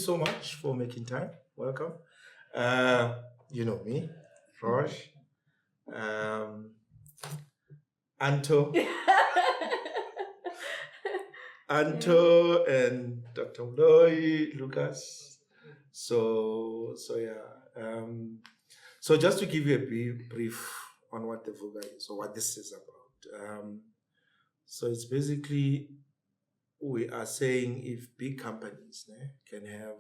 so much for making time. Welcome. You know me, Raj, um, Anto, Anto, and Dr. Mloy, Lucas. So yeah. So just to give you a brief on what the Vuga is or what this is about. So it's basically we are saying if big companies can have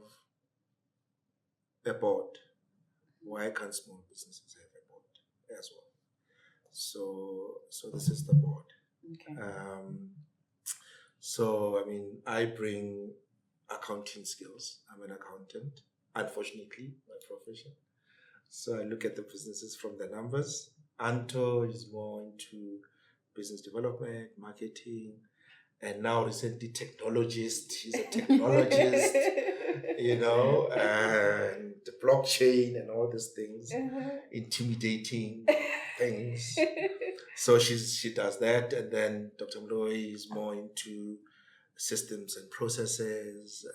a board, why can't small businesses have a board as well? So this is the board. Okay. So I mean, I bring accounting skills. I'm an accountant, unfortunately, my profession. So I look at the businesses from the numbers. Anto is more into business development, marketing, and now recently technologist. He's a technologist, and the blockchain and all these things, intimidating things. So she does that, and then Dr. Mloy is more into systems and processes,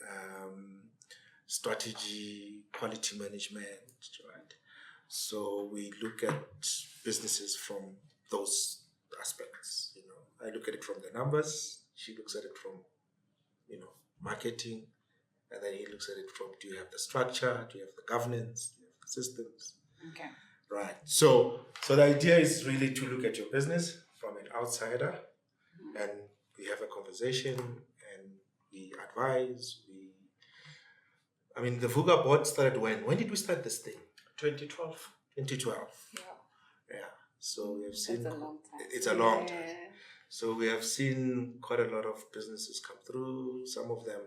strategy, quality management, right? So we look at businesses from those aspects. I look at it from the numbers. She looks at it from, marketing, and then he looks at it from: do you have the structure? Do you have the governance? Do you have the systems? Okay. Right. So the idea is really to look at your business from an outsider, and we have a conversation, and we advise. The Vuka Board started when? When did we start this thing? 2012. 2012. Yeah. Yeah. So we have seen. That's a long time. It's a long time. So we have seen quite a lot of businesses come through. Some of them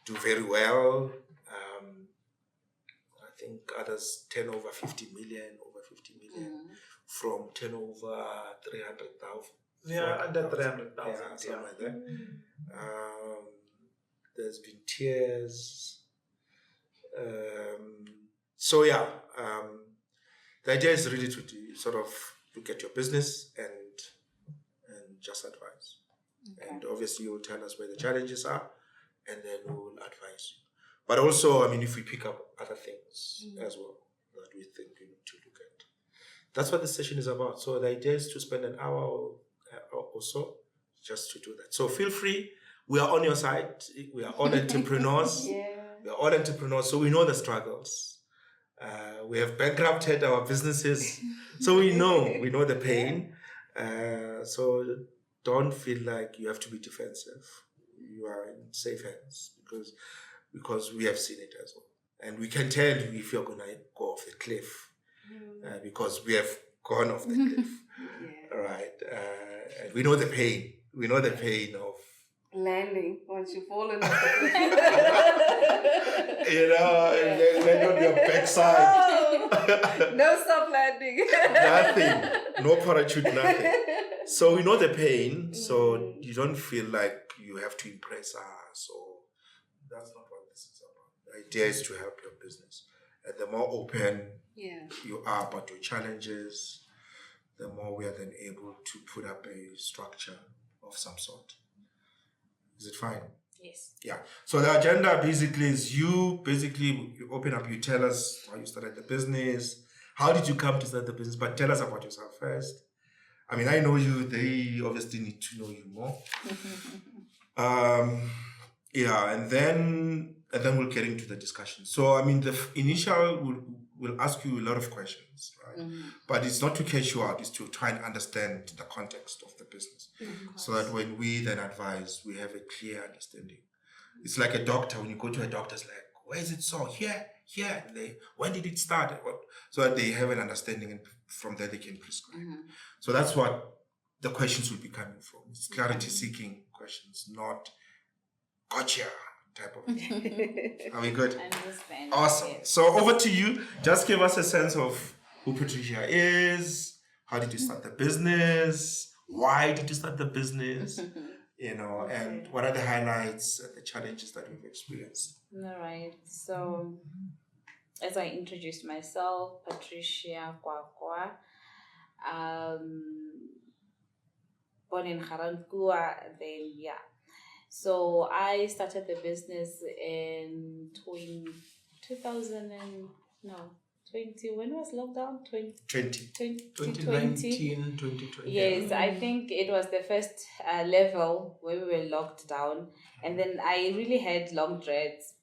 do very well. I think others turn over 50 million, from turnover 300,000. Yeah, under 300,000. Yeah, something like that. There's been tears. The idea is really to sort of look at your business and just advise. Okay. And obviously you'll tell us where the challenges are, and then we will advise you. But also, if we pick up other things as well that we think we need to look at. That's what the session is about. So the idea is to spend an hour or so just to do that. So feel free. We are on your side. We are all entrepreneurs. Yeah. We are all entrepreneurs, so we know the struggles. We have bankrupted our businesses, so we know the pain. So don't feel like you have to be defensive. You are in safe hands because we have seen it as well. And we can tell you if you're going to go off the cliff because we have gone off the cliff. Yeah. Right. And we know the pain. We know the pain of landing once you fall in off the cliff. land on your backside. No soft landing. Nothing. No parachute, nothing. So we know the pain, so you don't feel like you have to impress us, or that's not what this is about. The idea is to help your business. And the more open you are about your challenges, the more we are then able to put up a structure of some sort. Is it fine? Yes. Yeah. So the agenda basically is you open up, you tell us how you started the business. How did you come to start the business? But tell us about yourself first. I know you, they obviously need to know you more. And then we'll get into the discussion. So the initial will ask you a lot of questions, right? But it's not to catch you out, it's to try and understand the context of the business. So that when we then advise, we have a clear understanding. It's like a doctor. When you go to a doctor, it's like, where is it so? Here. When did it start? So that they have an understanding, and from there they can prescribe. So that's what the questions will be coming from. It's clarity-seeking questions, not gotcha type of thing. Are we good? Understand. Awesome. Yes. So over to you. Just give us a sense of who Patricia is. How did you start the business? Why did you start the business? And what are the highlights and the challenges that we've experienced? All right. So, as I introduced myself, Patricia Kwakwa, born in Garankuwa, then So I started the business in 2000 and, no, 20, when was lockdown? 2020. 2019, 2020. Yes, I think it was the first level where we were locked down. And then I really had long dreads.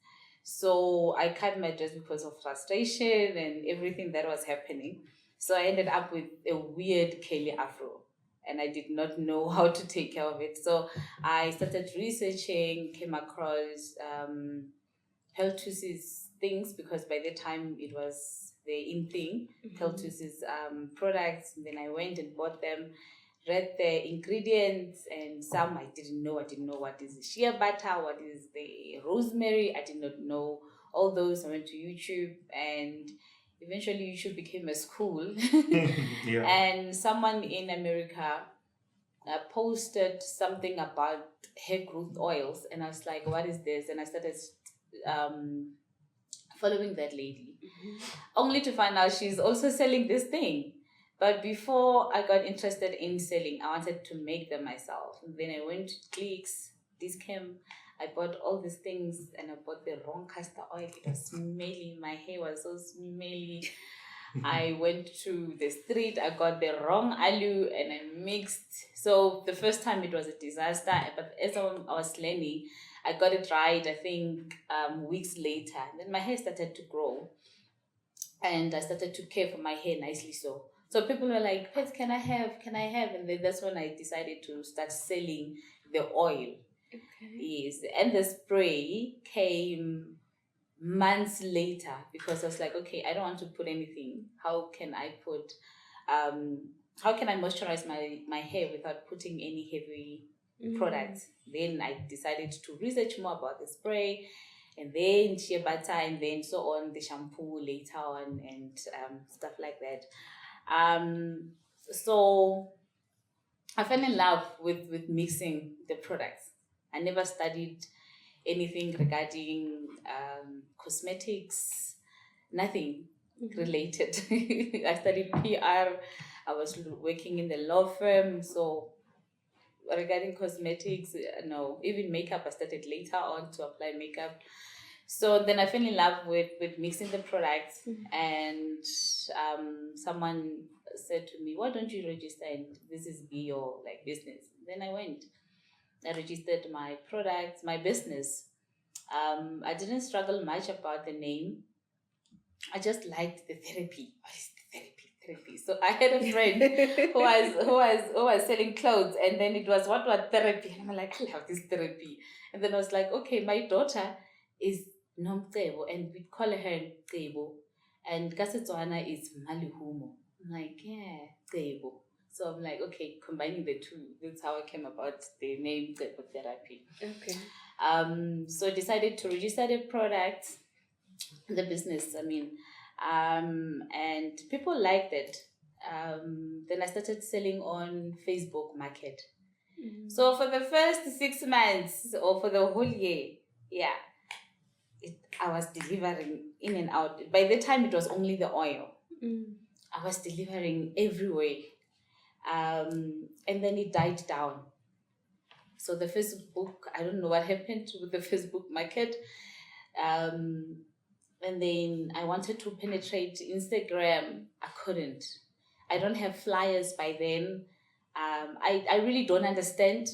So I cut my dreads because of frustration and everything that was happening. So I ended up with a weird curly afro. And I did not know how to take care of it. So I started researching, came across Peltus's things, because by the time it was the in thing, Peltus's products. And then I went and bought them, read the ingredients, and some I didn't know. I didn't know what is the shea butter, what is the rosemary. I did not know all those. I went to YouTube, and eventually YouTube became a school. Yeah. And someone in America posted something about hair growth oils, and I was like, what is this? And I started following that lady, only to find out she's also selling this thing. But before I got interested in selling, I wanted to make them myself. And then I went to Clicks, Discam. I bought all these things, and I bought the wrong castor oil. It was smelly. My hair was so smelly. I went to the street. I got the wrong aloe, and I mixed. So the first time it was a disaster. But as I was learning, I got it right, I think, weeks later. Then my hair started to grow, and I started to care for my hair nicely. So people were like, "Pets, can I have? And then that's when I decided to start selling the oil. Okay. Yes, and the spray came months later, because I was like, okay, I don't want to put anything. How can I moisturize my hair without putting any heavy products? Then I decided to research more about the spray, and then shea butter, and then so on, the shampoo later on, and stuff like that. So I fell in love with mixing the products. I never studied anything regarding cosmetics, nothing related. I studied PR. I was working in the law firm, so regarding cosmetics, no. Even makeup, I started later on to apply makeup. So then I fell in love with mixing the products, and someone said to me, "Why don't you register and this is be your business?" Then I went. I registered my products, my business. I didn't struggle much about the name. I just liked the therapy. What is the therapy? So I had a friend who was selling clothes, and then it was what therapy? And I'm like, I love this therapy. And then I was like, okay, my daughter is Cebo, and we call her Cebo, and Kasetswana is Malihumo. I'm like, yeah, Cebo. So I'm like, okay, combining the two. That's how I came about the name Cebo Therapy. Okay. So I decided to register the product, the business, and people liked it. Then I started selling on Facebook Market. So for the first 6 months, or for the whole year, I was delivering in and out. By the time it was only the oil, I was delivering everywhere. And then it died down. So the Facebook, I don't know what happened with the Facebook Market. And then I wanted to penetrate Instagram. I couldn't. I don't have flyers by then. I really don't understand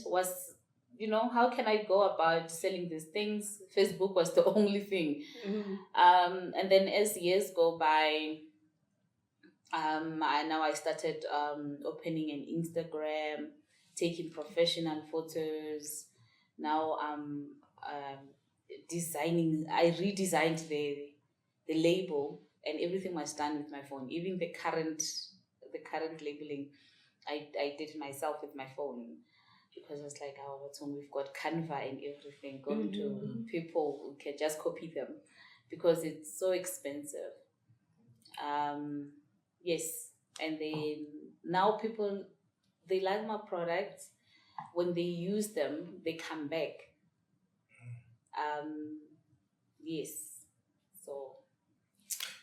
how can I go about selling these things? Facebook was the only thing. And then as years go by, I started opening an Instagram, taking professional photos. Now I'm designing. I redesigned the label, and everything was done with my phone. Even the current labeling, I did it myself with my phone, because it's like, we've got Canva and everything. Go to people who can just copy them, because it's so expensive. Yes, and then now people, they like my products. When they use them, they come back. Yes.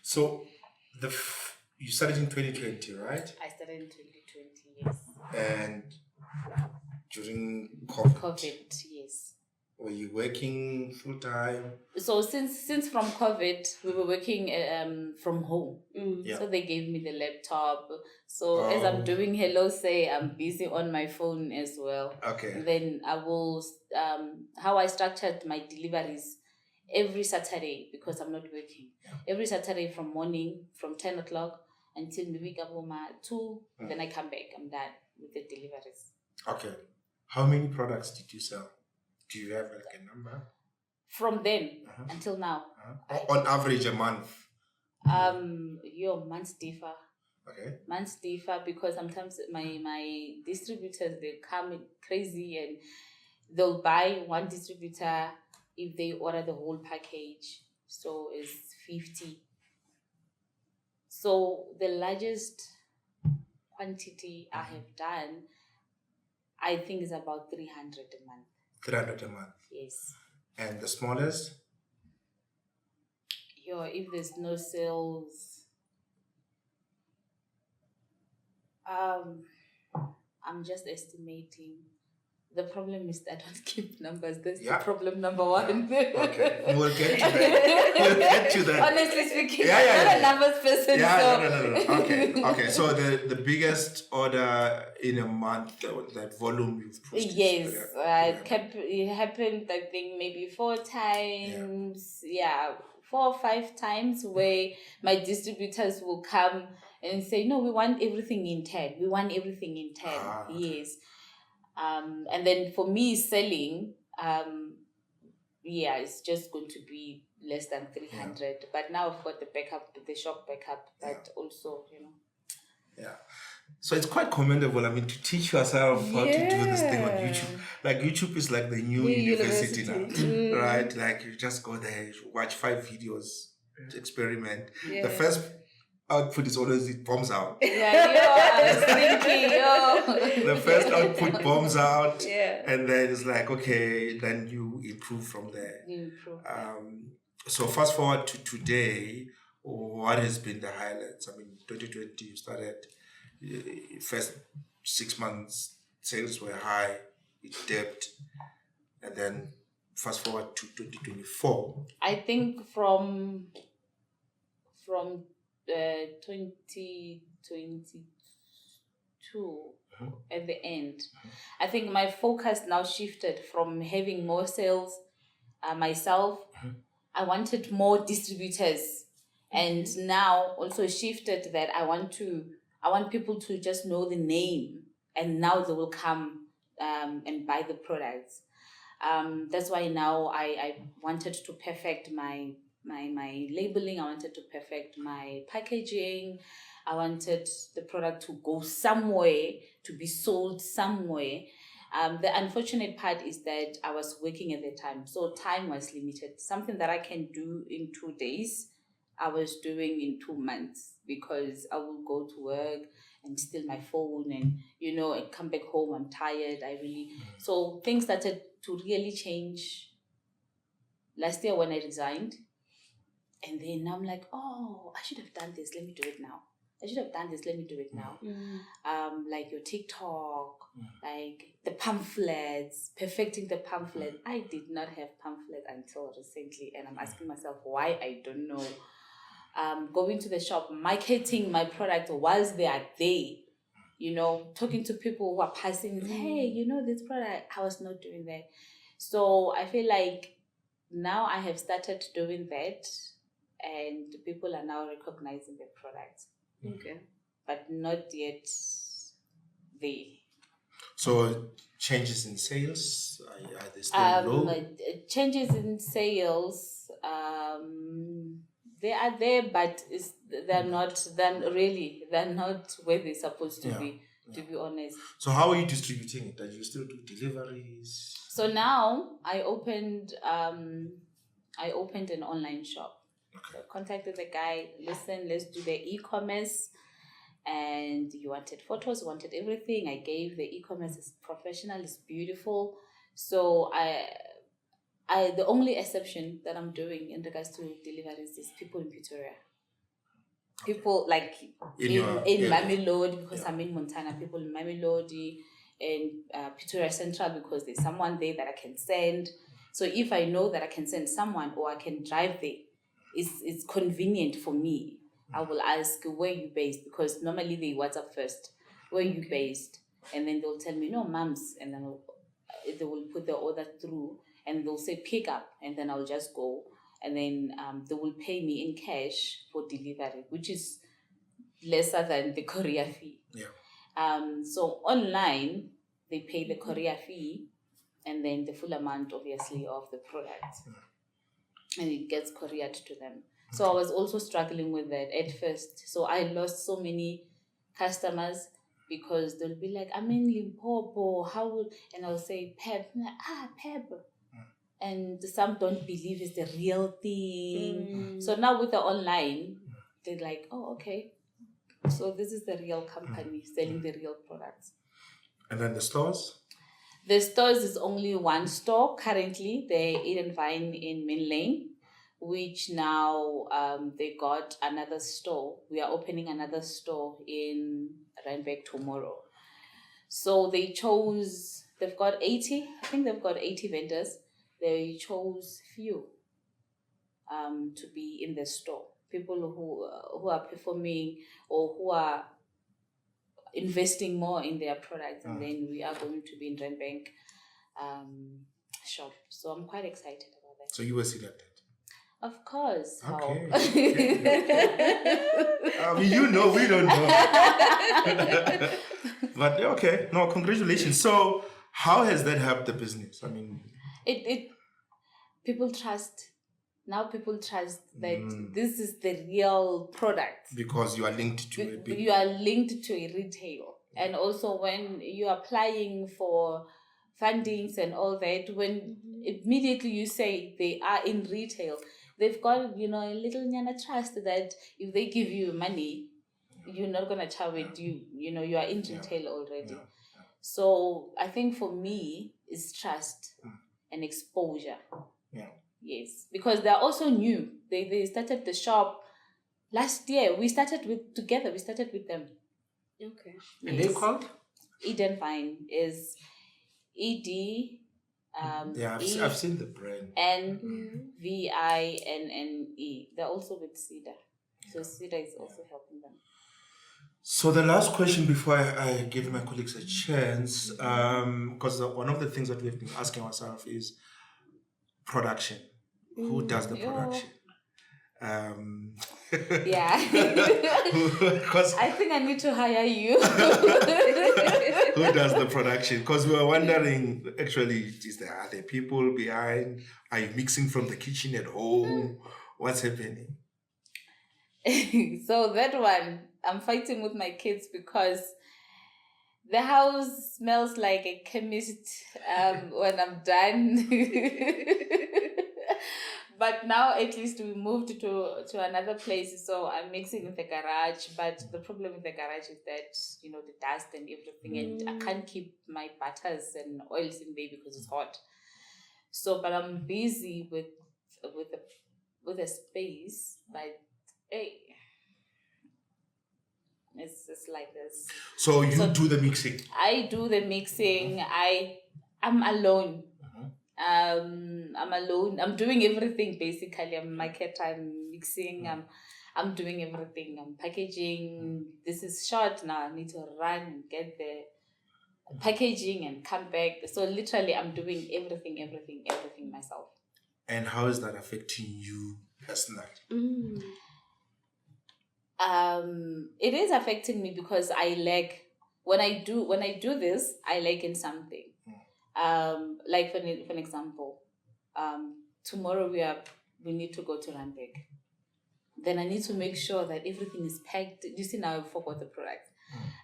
So you started in 2020, right? I started in 2020, yes. And during COVID. COVID, yes. Were you working full time? So since from COVID, we were working from home. Yeah. So they gave me the laptop. So as I'm doing Hello Say, I'm busy on my phone as well. Okay. And then I will how I structured my deliveries every Saturday, because I'm not working. Every Saturday from morning, from 10 o'clock until maybe 2, then I come back. I'm done with the deliveries. Okay. How many products did you sell? Do you have like a number? From then until now. On average, a month? Months differ. Okay. Months differ because sometimes my distributors, they come crazy and they'll buy one distributor if they order the whole package. So it's 50. So the largest quantity I have done, I think, is about 300 a month. 300 a month? Yes. And the smallest? If there's no sales, I'm just estimating. The problem is I don't keep numbers. That's the problem number one. Yeah. Okay. We'll get to that. We'll get to that. Honestly speaking, I'm not a numbers person. No. Okay. So the biggest order in a month, that volume you've pushed. Yes. It happened, I think, maybe 4 times. 4 or 5 times where my distributors will come and say, no, we want everything in 10. We want everything in 10. Yes. And then for me selling, it's just going to be less than 300. Yeah. But now I've got the shop backup, that also, Yeah. So it's quite commendable, to teach yourself how to do this thing on YouTube. Like YouTube is like the new university now, right? Like you just go there, you watch 5 videos, experiment. Yeah. The first output is always it bombs out. The first output bombs out, and then it's like, okay, then you improve from there. So fast forward to today, what has been the highlights? 2020 you started, first 6 months sales were high, it dipped, and then fast forward to 2024. I think from 2022 at the end, I think my focus now shifted from having more sales myself. I wanted more distributors, and now also shifted that I want people to just know the name, and now they will come and buy the products. That's why now I wanted to perfect my labeling. I wanted to perfect my packaging. I wanted the product to go somewhere, to be sold somewhere. The unfortunate part is that I was working at the time, so time was limited. Something that I can do in 2 days, I was doing in 2 months, because I will go to work and steal my phone and, I come back home, I'm tired. So things started to really change last year when I resigned. And then I'm like, oh, I should have done this. Let me do it now. Like your TikTok, like the pamphlets, perfecting the pamphlet. I did not have pamphlets until recently, and I'm asking myself why. I don't know. Going to the shop, marketing my product whilst they are there, talking to people who are passing, hey, this product. I was not doing that. So I feel like now I have started doing that, and people are now recognizing the product. Okay. But not yet there. So changes in sales, are they still low? Changes in sales, they are there, but they're not where they're supposed to be, to be honest. So how are you distributing it? Do you still do deliveries? So now I opened an online shop. So I contacted the guy, listen, let's do the e-commerce. And he wanted photos, wanted everything. I gave the e-commerce is professional, it's beautiful. So I the only exception that I'm doing in regards to deliveries is people in Pretoria. People like in Mamelodi, because I'm in Montana, people in Mamelodi and Pretoria Central, because there's someone there that I can send. So if I know that I can send someone or I can drive there, it's convenient for me. I will ask, where you based? Because normally they WhatsApp first, where you based? And then they'll tell me, no, Mums. And then they will put the order through and they'll say pick up. And then I'll just go. And then they will pay me in cash for delivery, which is lesser than the courier fee. Yeah. So online, they pay the courier fee and then the full amount, obviously, of the product. And it gets couriered to them. So I was also struggling with that at first. So I lost so many customers because they'll be like, I'm in Limpopo, how would... And I'll say, Pep. Pep. And some don't believe it's the real thing. So now with the online, they're like, oh, okay. So this is the real company selling the real products. And then the stores? The stores is only one store currently, the Eden Vine in Main Lane, which now they got another store. We are opening another store in Randburg tomorrow. So they've got 80, I think they've got 80 vendors. They chose few to be in the store. People who are performing or who are investing more in their products, and then we are going to be in Randburg shop. So I'm quite excited about that. So you were selected? Of course. Okay. How? I mean, you know, we don't know. But okay, no, congratulations. So how has that helped the business? I mean, people trust. Now people trust that this is the real product. Because you are linked to it. You are linked to a retail. And also when you're applying for fundings and all that, when immediately you say they are in retail, they've got, a little nyana trust that if they give you money, you're not going to chow it. You are in retail already. Yeah. So I think for me, it's trust and exposure. Yeah. Yes, because they're also new. They started the shop last year. We started with them. Okay. Yes. And they called? Eden Vine is ED. I've seen the brand. VINNE. They're also with Cedar. So Cedar is also helping them. So the last question before I give my colleagues a chance, because one of the things that we've been asking ourselves is production. Who does the production? Yeah. Because I think I need to hire you. who does the production? Because we were wondering, actually, are there people behind? Are you mixing from the kitchen at home? What's happening? So that one, I'm fighting with my kids because the house smells like a chemist when I'm done. But now at least we moved to another place, so I'm mixing in the garage. But the problem with the garage is that, the dust and everything, and I can't keep my butters and oils in there because it's hot. So, but I'm busy with the space, but hey, it's just like this. So you do the mixing? I do the mixing. I'm alone. I'm alone. I'm doing everything basically. I'm marketer, I'm mixing, I'm doing everything. I'm packaging. This is short now. I need to run and get the packaging and come back. So literally I'm doing everything myself. And how is that affecting you personally? It is affecting me because I lack when I do this, I lack in something. Like for an example, tomorrow we need to go to Randburg. Then I need to make sure that everything is packed. You see, now I forgot the product.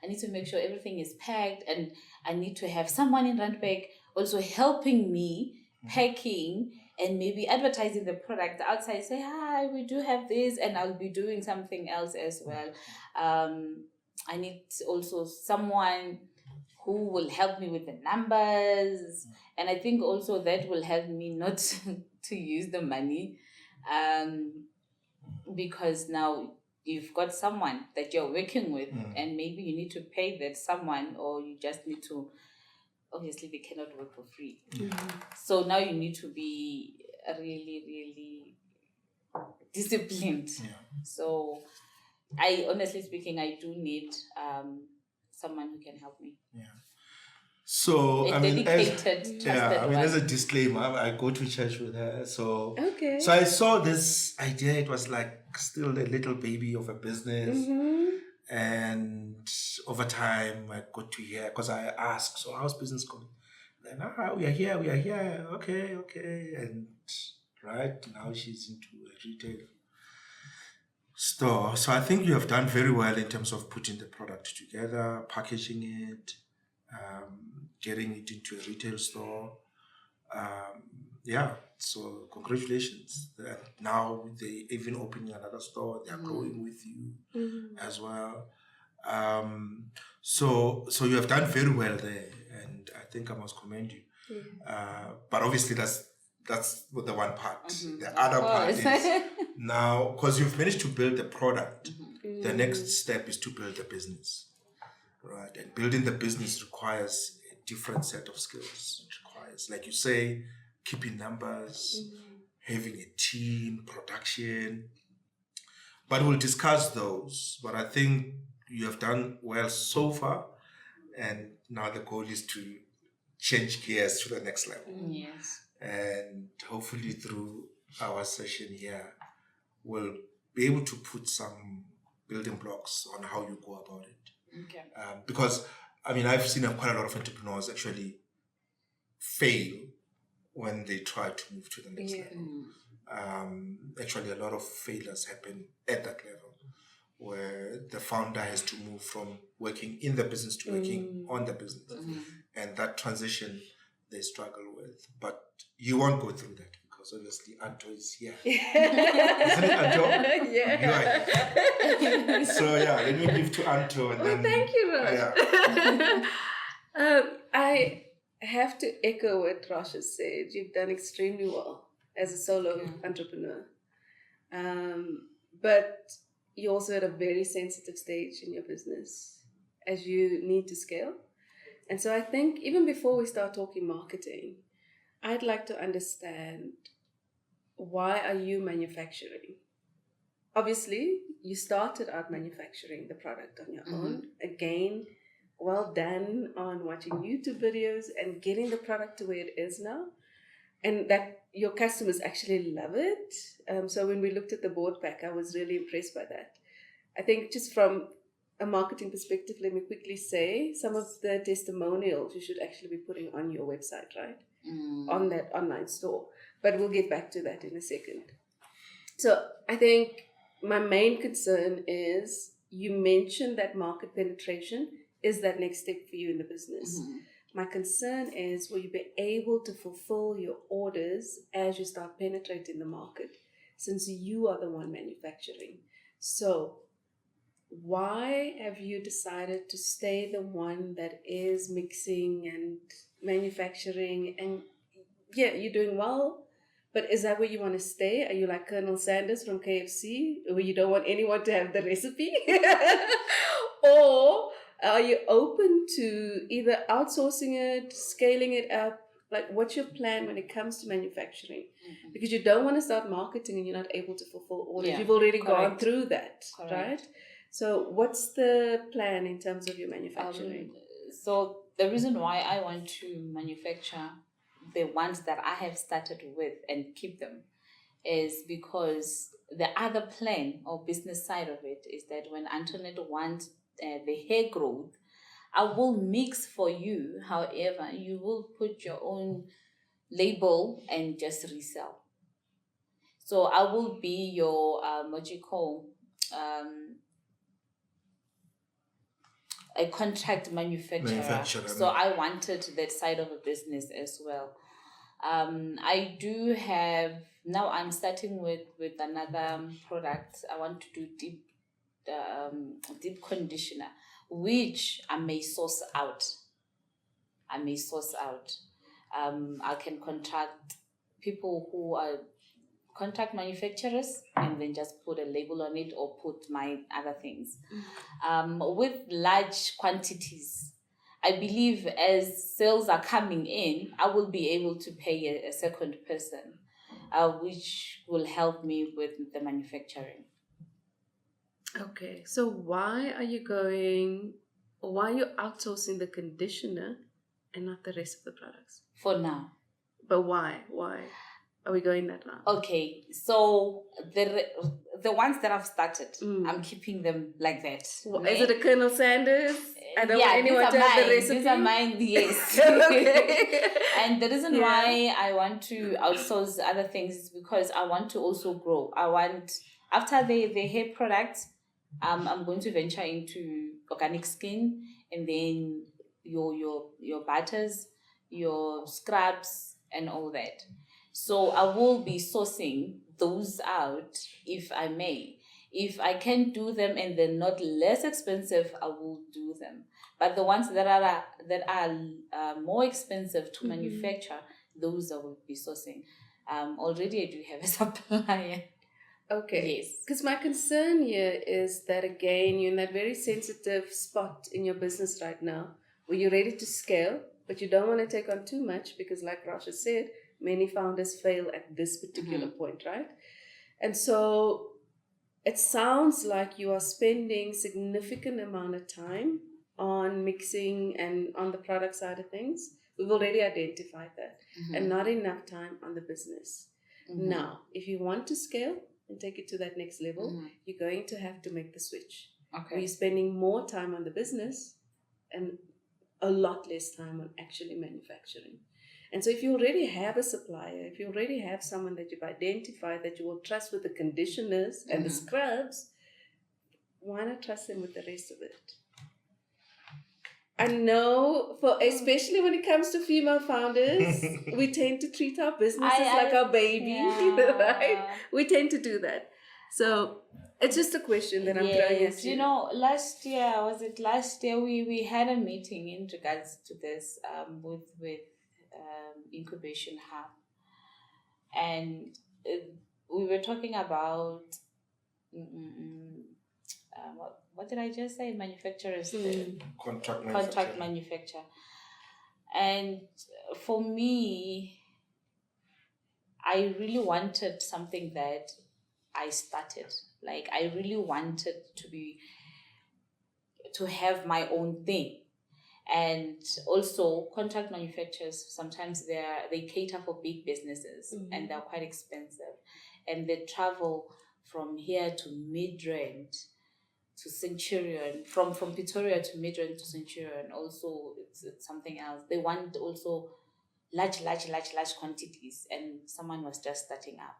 I need to make sure everything is packed, and I need to have someone in Randburg also helping me packing and maybe advertising the product outside. Say, hi, we do have this, and I'll be doing something else as well. I need also someone who will help me with the numbers, and I think also that will help me not to use the money, because now you've got someone that you're working with, and maybe you need to pay that someone, or you just need to obviously they cannot work for free. So now you need to be really, really disciplined. So I, honestly speaking, I do need someone who can help me. So A I mean, dedicated, trusted one. as a disclaimer, I go to church with her. So Okay. So I saw this idea. It was like still a little baby of a business, and over time I got to hear, because I asked, "So how's business going?" Then we are here. Okay, and right now she's into a retail store. So I think you have done very well in terms of putting the product together, packaging it, getting it into a retail store. So congratulations. Now they even opening another store. They are growing with you as well. So you have done very well there, and I think I must commend you. But obviously that's the one part. The other part is now, because you've managed to build the product. The next step is to build the business, right? And building the business requires a different set of skills. It requires, like you say, keeping numbers, having a team, production. But we'll discuss those. But I think you have done well so far. And now the goal is to change gears to the next level. Yes. And hopefully through our session here, we'll be able to put some building blocks on how you go about it. Okay. Because, I mean, I've seen quite a lot of entrepreneurs actually fail when they try to move to the next level. Actually, a lot of failures happen at that level, where the founder has to move from working in the business to working on the business. And that transition they struggle with. But you won't go through that, because obviously Anto is here. Isn't it, Anto? Yeah. You are here. So let me give to Anto. And then, Thank you, Raj. I have to echo what Raj has said. You've done extremely well as a solo entrepreneur. But you're also at a very sensitive stage in your business as you need to scale. And so I think even before we start talking marketing, I'd like to understand, why are you manufacturing? Obviously, you started out manufacturing the product on your own. Again, well done on watching YouTube videos and getting the product to where it is now. And that your customers actually love it. So when we looked at the board pack, I was really impressed by that. I think just from a marketing perspective, let me quickly say some of the testimonials you should actually be putting on your website, right? On that online store. But we'll get back to that in a second. So I think my main concern is, you mentioned that market penetration is that next step for you in the business. My concern is, will you be able to fulfill your orders as you start penetrating the market, since you are the one manufacturing? So why have you decided to stay the one that is mixing and manufacturing? And you're doing well, but is that where you want to stay? Are you like Colonel Sanders from KFC, where you don't want anyone to have the recipe? Or are you open to either outsourcing it, scaling it up? Like, what's your plan when it comes to manufacturing? Because you don't want to start marketing and you're not able to fulfill orders. You've already gone through that, right? So what's the plan in terms of your manufacturing? So the reason why I want to manufacture the ones that I have started with and keep them is because the other plan or business side of it is that when Antoinette wants the hair growth, I will mix for you. However, you will put your own label and just resell. So I will be your a contract manufacturer. So I wanted that side of a business as well. I do have, now I'm starting with another product. I want to do deep conditioner, which I may source out. I can contract people who are contract manufacturers and then just put a label on it or put my other things. With large quantities, I believe as sales are coming in, I will be able to pay a second person, which will help me with the manufacturing. Okay, so why are you outsourcing the conditioner and not the rest of the products? For now. But why? Why are we going that route? Okay, so the ones that I've started, I'm keeping them like that. Well, is it a Colonel Sanders? I don't want Yeah, anyone to have the recipe. these are mine, yes. Okay. And the reason why I want to outsource other things is because I want to also grow. I want, after the hair products, I'm going to venture into organic skin, and then your butters, your scrubs, and all that. So I will be sourcing those out if I may. If I can do them and they're not less expensive, I will do them. But the ones that are more expensive to manufacture, those I will be sourcing. Already I do have a supplier. Okay. Yes. Because my concern here is that, again, you're in that very sensitive spot in your business right now where you're ready to scale, but you don't want to take on too much because, like Rasha said, many founders fail at this particular point, right? And so it sounds like you are spending significant amount of time on mixing and on the product side of things. We've already identified that. And not enough time on the business. Now, if you want to scale and take it to that next level, you're going to have to make the switch. Okay. We're spending more time on the business and a lot less time on actually manufacturing. And so if you already have a supplier, if you already have someone that you've identified that you will trust with the conditioners and the scrubs, why not trust them with the rest of it? I know, especially when it comes to female founders, we tend to treat our businesses like our baby, right? We tend to do that. So it's just a question that I'm throwing at you. You know, last year, we had a meeting in regards to this with Incubation Hub. And we were talking about what did I just say? Manufacturers, contract manufacture. And for me, I really wanted something that I started. Like, I really wanted to have my own thing. And also, contract manufacturers, sometimes they cater for big businesses and they're quite expensive. And they travel from here to Midrand to Centurion, from Pretoria to Midrand to Centurion. Also, it's something else. They want also large quantities, and someone was just starting up.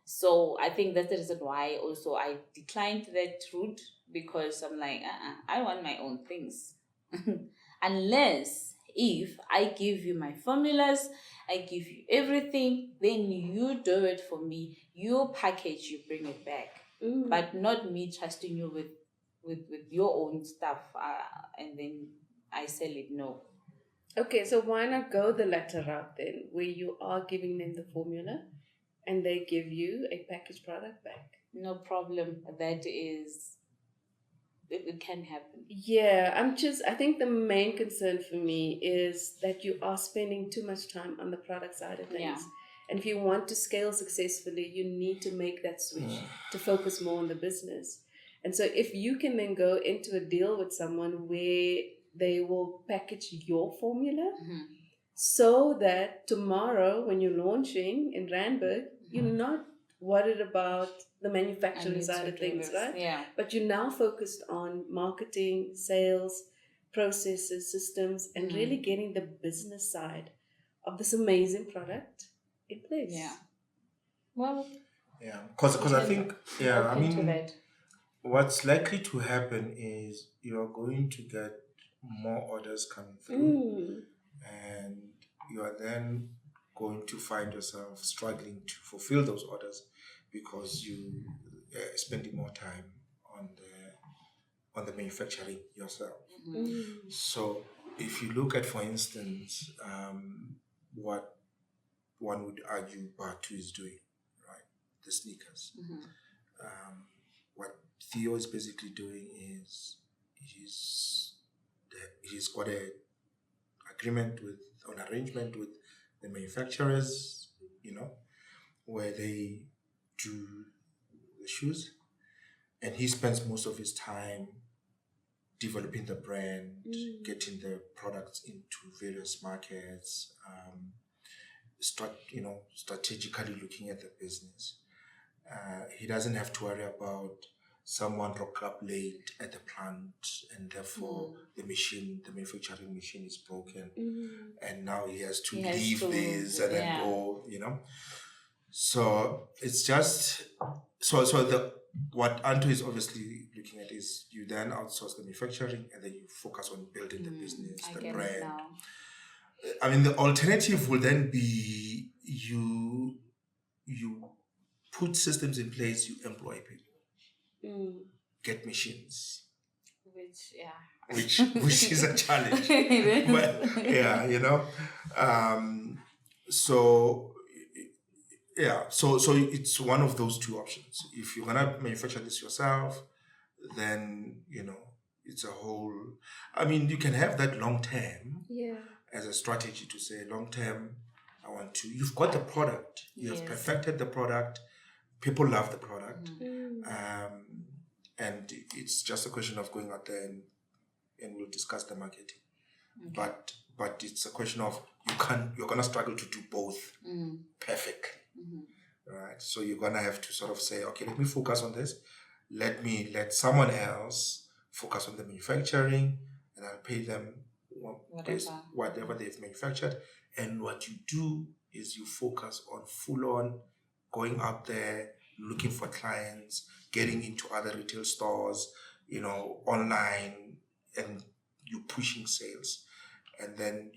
So I think that's the reason why also I declined that route, because I'm like, I want my own things. Unless if I give you my formulas, I give you everything, then you do it for me. You package, you bring it back. But not me trusting you with your own stuff and then I sell it. No. Okay, so why not go the latter route then, where you are giving them the formula and they give you a packaged product back? No problem. That is, it can happen. Yeah, I think the main concern for me is that you are spending too much time on the product side of things. Yeah. And if you want to scale successfully, you need to make that switch to focus more on the business. And so if you can then go into a deal with someone where they will package your formula so that tomorrow when you're launching in Randburg, you're not worried about the manufacturing side of things, right? Yeah. But you're now focused on marketing, sales, processes, systems, and really getting the business side of this amazing product in place. Yeah. Well. Yeah, because I think, I mean, what's likely to happen is you are going to get more orders coming through, and you are then going to find yourself struggling to fulfill those orders because you are spending more time on the manufacturing yourself. So if you look at, for instance, what one would argue Batu is doing, right? The sneakers. What Theo is basically doing is he's he's got an arrangement with the manufacturers, where they do the shoes, and he spends most of his time developing the brand, getting the products into various markets, strategically looking at the business. He doesn't have to worry about someone rock up late at the plant and therefore the manufacturing machine is broken, and now he has to leave this and then go, So it's just what Anto is obviously looking at is you then outsource the manufacturing and then you focus on building the business, the brand. I mean, the alternative will then be you put systems in place, you employ people, get machines, which is a challenge. But so it's one of those two options. If you're gonna manufacture this yourself, then it's a whole. I mean, you can have that long term as a strategy to say long term. You've got the product, you have perfected the product, people love the product, and it's just a question of going out there and we'll discuss the marketing. But it's a question of you're gonna struggle to do both perfectly. Right, so you're gonna have to sort of say, okay, let me focus on this. Let someone else focus on the manufacturing, and I'll pay them whatever they've manufactured. And what you do is you focus on full on going out there, looking for clients, getting into other retail stores, online, and you pushing sales, and then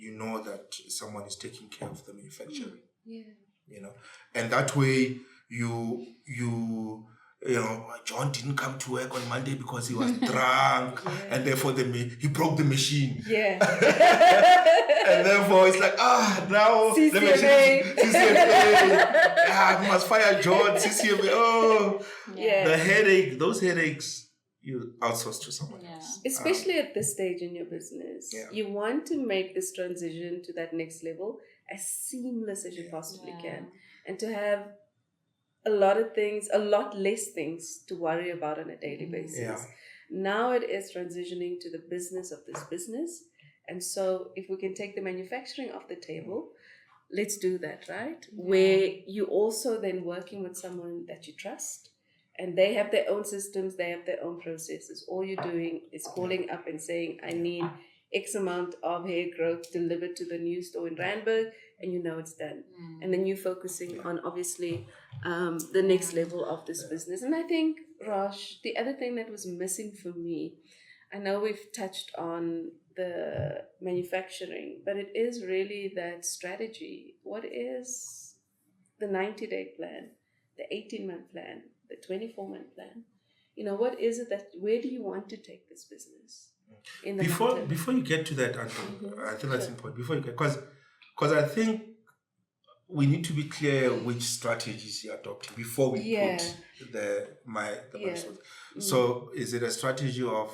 that someone is taking care of the manufacturing. And that way John didn't come to work on Monday because he was drunk, and therefore he broke the machine. And therefore it's like, now CCMA. the machine is CCMA. We must fire John, CCMA. The headache, those headaches, you outsource to someone else. Especially at this stage in your business, you want to make this transition to that next level as seamless as you possibly can, and to have a lot less things to worry about on a daily basis. Now it is transitioning to the business of this business. And so if we can take the manufacturing off the table, let's do that, right? Where you also then working with someone that you trust, and they have their own systems, they have their own processes. All you're doing is calling up and saying, I need X amount of hair growth delivered to the new store in Randburg, and it's done. And then you're focusing on obviously the next level of this business. And I think, Rosh, the other thing that was missing for me, I know we've touched on the manufacturing, but it is really that strategy. What is the 90-day plan, the 18-month plan, the 24-month plan? What is it where do you want to take this business? Before you get to that, Anton, I think that's important. Before you get, because I think we need to be clear which strategies you're adopting before we put the milestones. So is it a strategy of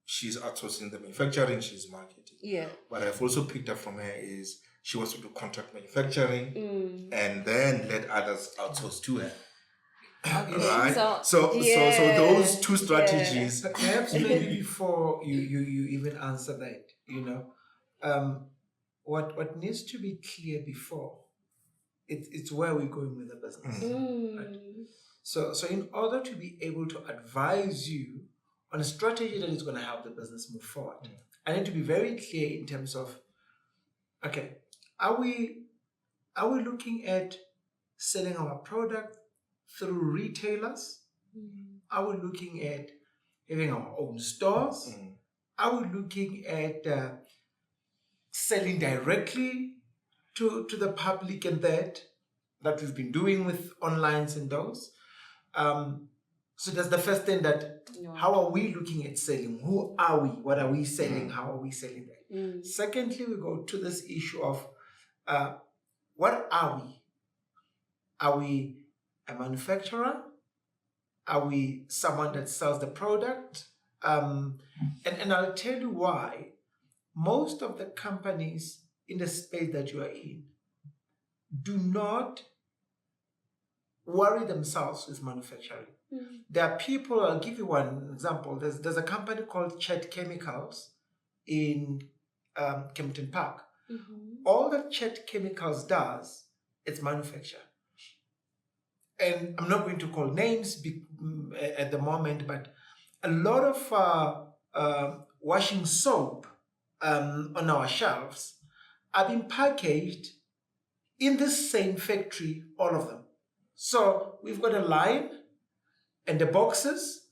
she's outsourcing the manufacturing, she's marketing? What I've also picked up from her is she wants to do contract manufacturing and then let others outsource to her. Right. So those two strategies. Perhaps maybe before you even answer that, what needs to be clear before it's where we're going with the business. Right? So in order to be able to advise you on a strategy that is going to help the business move forward, I need to be very clear in terms of, okay, are we looking at selling our product through retailers? Are we looking at having our own stores? Are we looking at selling directly to the public, and that we've been doing with onlines and those? So that's the first thing, that how are we looking at selling? Who are we? What are we selling? How are we selling that? Secondly, we go to this issue of what are we? Are we a manufacturer? Are we someone that sells the product? And I'll tell you why. Most of the companies in the space that you are in do not worry themselves with manufacturing. There are people, I'll give you one example. There's a company called Chet Chemicals in Kempton Park. All that Chet Chemicals does is manufacture. And I'm not going to call names at the moment, but a lot of washing soap on our shelves are being packaged in this same factory, all of them. So we've got a line and the boxes,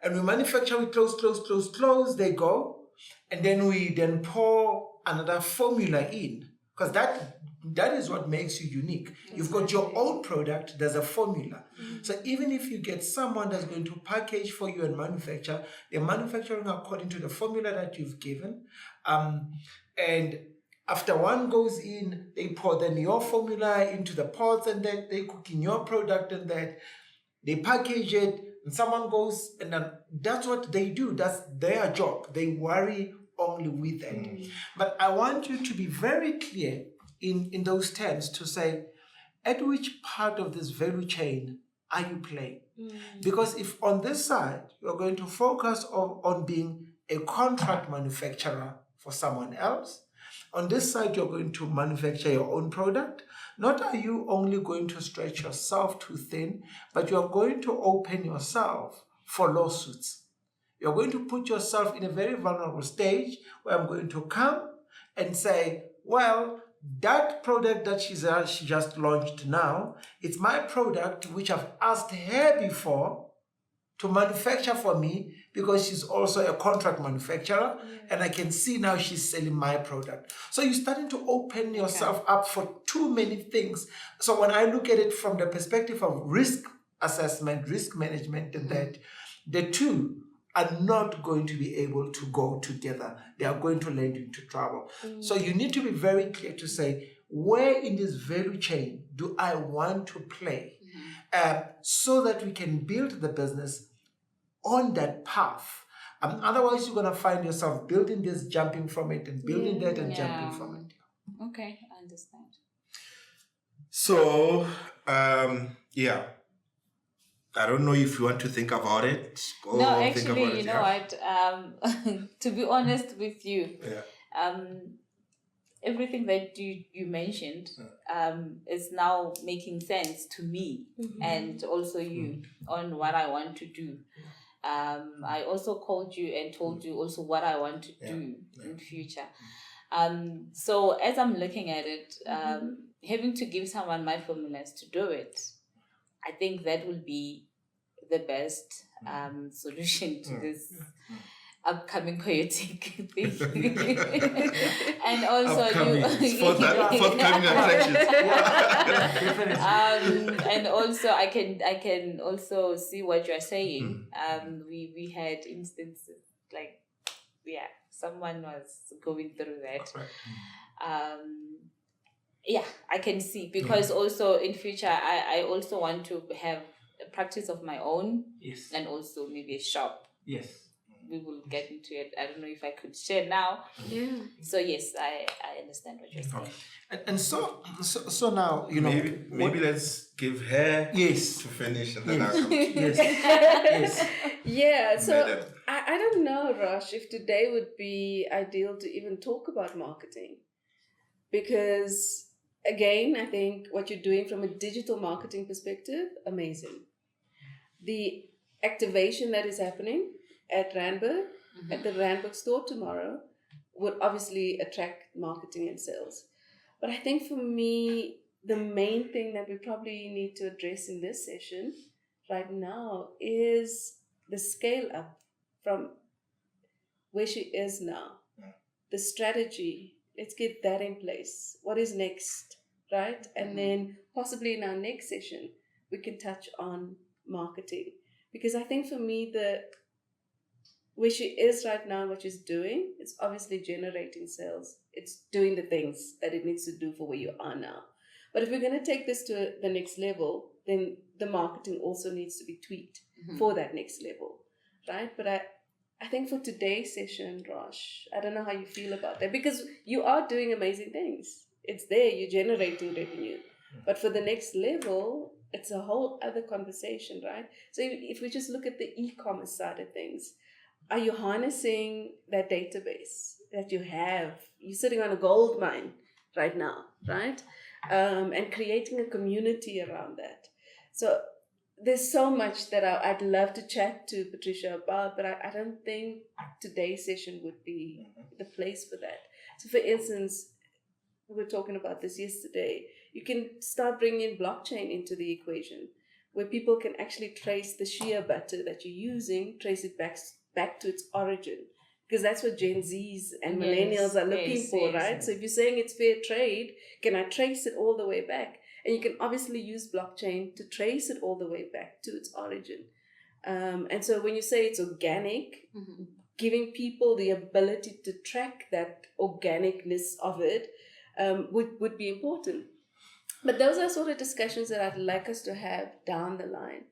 and we manufacture, we close, they go, and then we then pour another formula in, because that is what makes you unique. You've got your own product, there's a formula. So even if you get someone that's going to package for you and manufacture, they're manufacturing according to the formula that you've given. And after one goes in, they pour then your formula into the pots, and then they cook in your product, and that they package it, and someone goes, and then that's what they do. That's their job. They worry only with that. But I want you to be very clear in those terms to say, at which part of this value chain are you playing? Because if on this side, you're going to focus on being a contract manufacturer for someone else, on this side, you're going to manufacture your own product. Not are you only going to stretch yourself too thin, but you're going to open yourself for lawsuits. You're going to put yourself in a very vulnerable stage where I'm going to come and say, well, that product that she just launched now, it's my product which I've asked her before to manufacture for me, because she's also a contract manufacturer, and I can see now she's selling my product. So you're starting to open yourself up for too many things. So when I look at it from the perspective of risk assessment, risk management, and that the two are not going to be able to go together. They are going to land into trouble. So you need to be very clear to say, where in this value chain do I want to play? So that we can build the business on that path. Otherwise, you're going to find yourself building this, jumping from it, and building that and jumping from it. Okay, I understand. So, I don't know if you want to think about it. No, actually, you know what? To be honest with you, everything that you mentioned is now making sense to me, and also you on what I want to do. I also called you and told you also what I want to do in future. So as I'm looking at it, having to give someone my formulas to do it, I think that will be the best solution to this upcoming chaotic thing. And also forthcoming attractions. And also I can also see what you're saying. We had instances like someone was going through that. I can see, because also in future I also want to have a practice of my own, and also maybe a shop. We will get into it. I don't know if I could share now. So yes, I understand what you're saying. And so now, you know, maybe let's give her to finish, and then I'll come to you. So I don't know, Rosh, if today would be ideal to even talk about marketing, because again, I think what you're doing from a digital marketing perspective, amazing. The activation that is happening at Randburg, at the Randburg store tomorrow, would obviously attract marketing and sales. But I think for me, the main thing that we probably need to address in this session right now is the scale up from where she is now. The strategy, let's get that in place. What is next, right? And then possibly in our next session, we can touch on marketing. Because I think for me, where she is right now, what she's doing, it's obviously generating sales. It's doing the things that it needs to do for where you are now. But if we're going to take this to the next level, then the marketing also needs to be tweaked for that next level, right? But I think for today's session, Rosh, I don't know how you feel about that, because you are doing amazing things. It's there, you're generating revenue. But for the next level, it's a whole other conversation, right? So if we just look at the e-commerce side of things, are you harnessing that database that you have? You're sitting on a gold mine right now, right? And creating a community around that. So there's so much that I'd love to chat to Patricia about, but I don't think today's session would be the place for that. So for instance, we were talking about this yesterday. You can start bringing blockchain into the equation, where people can actually trace the shea butter that you're using, trace it back to its origin. Because that's what Gen Zs and millennials are looking for, right? So if you're saying it's fair trade, can I trace it all the way back? And you can obviously use blockchain to trace it all the way back to its origin. And so when you say it's organic, giving people the ability to track that organicness of it would be important. But those are sort of discussions that I'd like us to have down the line.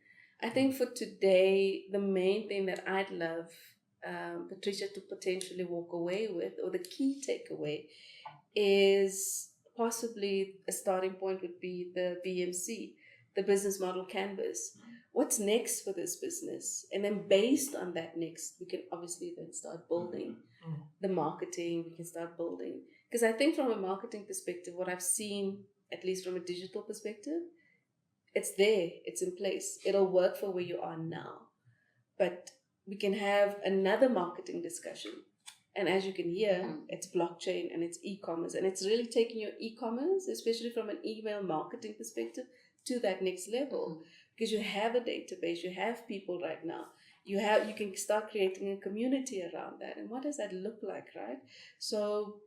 I think for today, the main thing that I'd love Patricia to potentially walk away with, or the key takeaway, is possibly a starting point would be the BMC, the business model canvas. What's next for this business? And then based on that next, we can obviously then start building the marketing, we can start building. Because I think from a marketing perspective, what I've seen, at least from a digital perspective, it's there, it's in place. It'll work for where you are now. But we can have another marketing discussion. And as you can hear, it's blockchain and it's e-commerce. And it's really taking your e-commerce, especially from an email marketing perspective, to that next level. Because you have a database, you have people right now. You can start creating a community around that. And what does that look like, right? So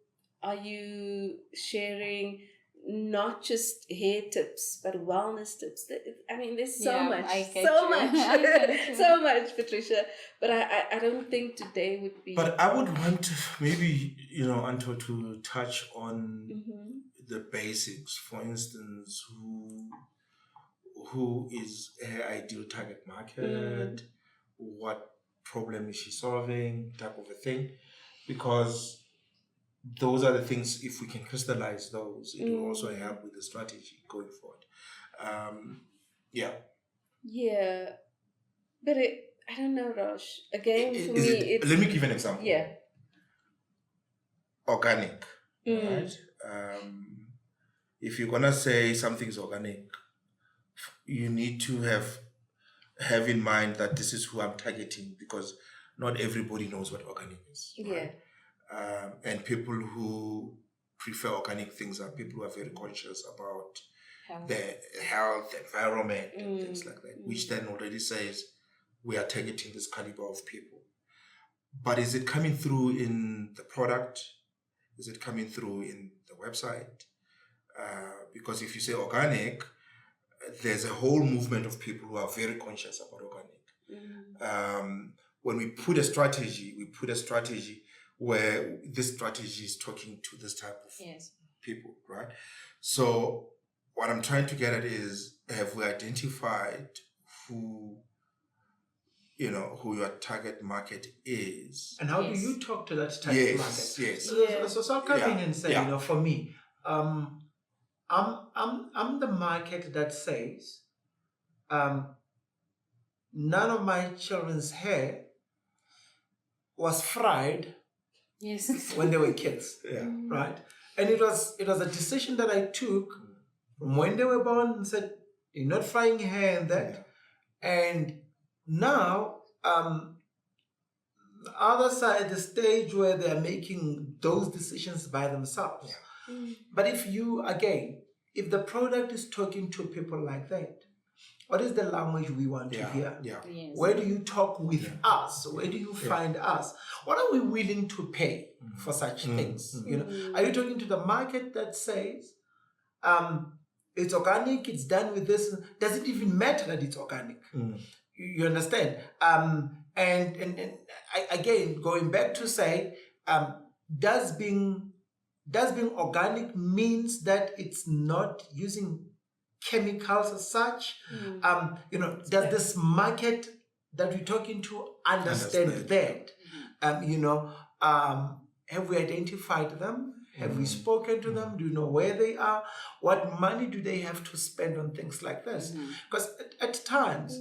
are you sharing not just hair tips, but wellness tips? I mean, there's so much, so much, Patricia. But I don't think today would be. But I would want to maybe, Anto, to touch on the basics. For instance, who is her ideal target market? What problem is she solving? Type of a thing, because those are the things, if we can crystallize those, it will also help with the strategy going forward. Yeah, but I don't know, Rosh. Again, for me, let me give an example. Yeah. Organic, right? If you're gonna say something's organic, you need to have in mind that this is who I'm targeting, because not everybody knows what organic is. Right? And people who prefer organic things are people who are very conscious about the health, environment, and things like that, which then already says we are targeting this caliber of people. But is it coming through in the product? Is it coming through in the website? Because if you say organic, there's a whole movement of people who are very conscious about organic. When we put a strategy, where this strategy is talking to this type of people, right? So what I'm trying to get at is, have we identified who your target market is? And how do you talk to that target market? Yes. So I'll come in and say, for me, I'm the market that says, none of my children's hair was fried when they were kids, right? And it was a decision that I took from when they were born, and said, you're not frying hair and that. And now, the other side, the stage where they're making those decisions by themselves. But if the product is talking to people like that, what is the language we want to hear? Where do you talk with us? Where do you find us? What are we willing to pay for such things? Are you talking to the market that says, it's organic, it's done with this? Does it even matter that it's organic? You understand? And again, going back to say, does being organic means that it's not using chemicals as such? Does this market that we're talking to understand that? Have we identified them? Have we spoken to them? Do you know where they are? What money do they have to spend on things like this? Because at times,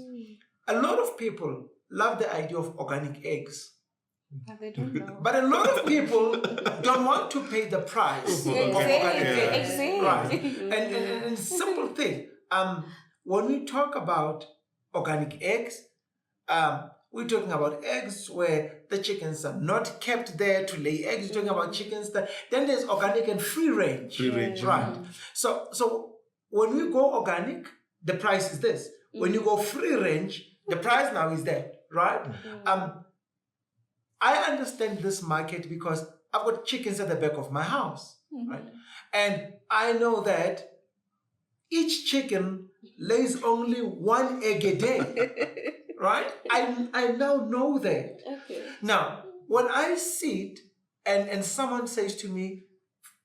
a lot of people love the idea of organic eggs. But they don't know. But a lot of people don't want to pay the price of organic eggs. Exactly. Right. And simple thing, when we talk about organic eggs, we're talking about eggs where the chickens are not kept there to lay eggs. We're talking about chickens that then there's organic and free range. Free range. Right. So when we go organic, the price is this. When you go free range, the price now is that, right? I understand this market because I've got chickens at the back of my house, right? And I know that each chicken lays only one egg a day, right? I now know that. Okay. Now, when I sit and someone says to me,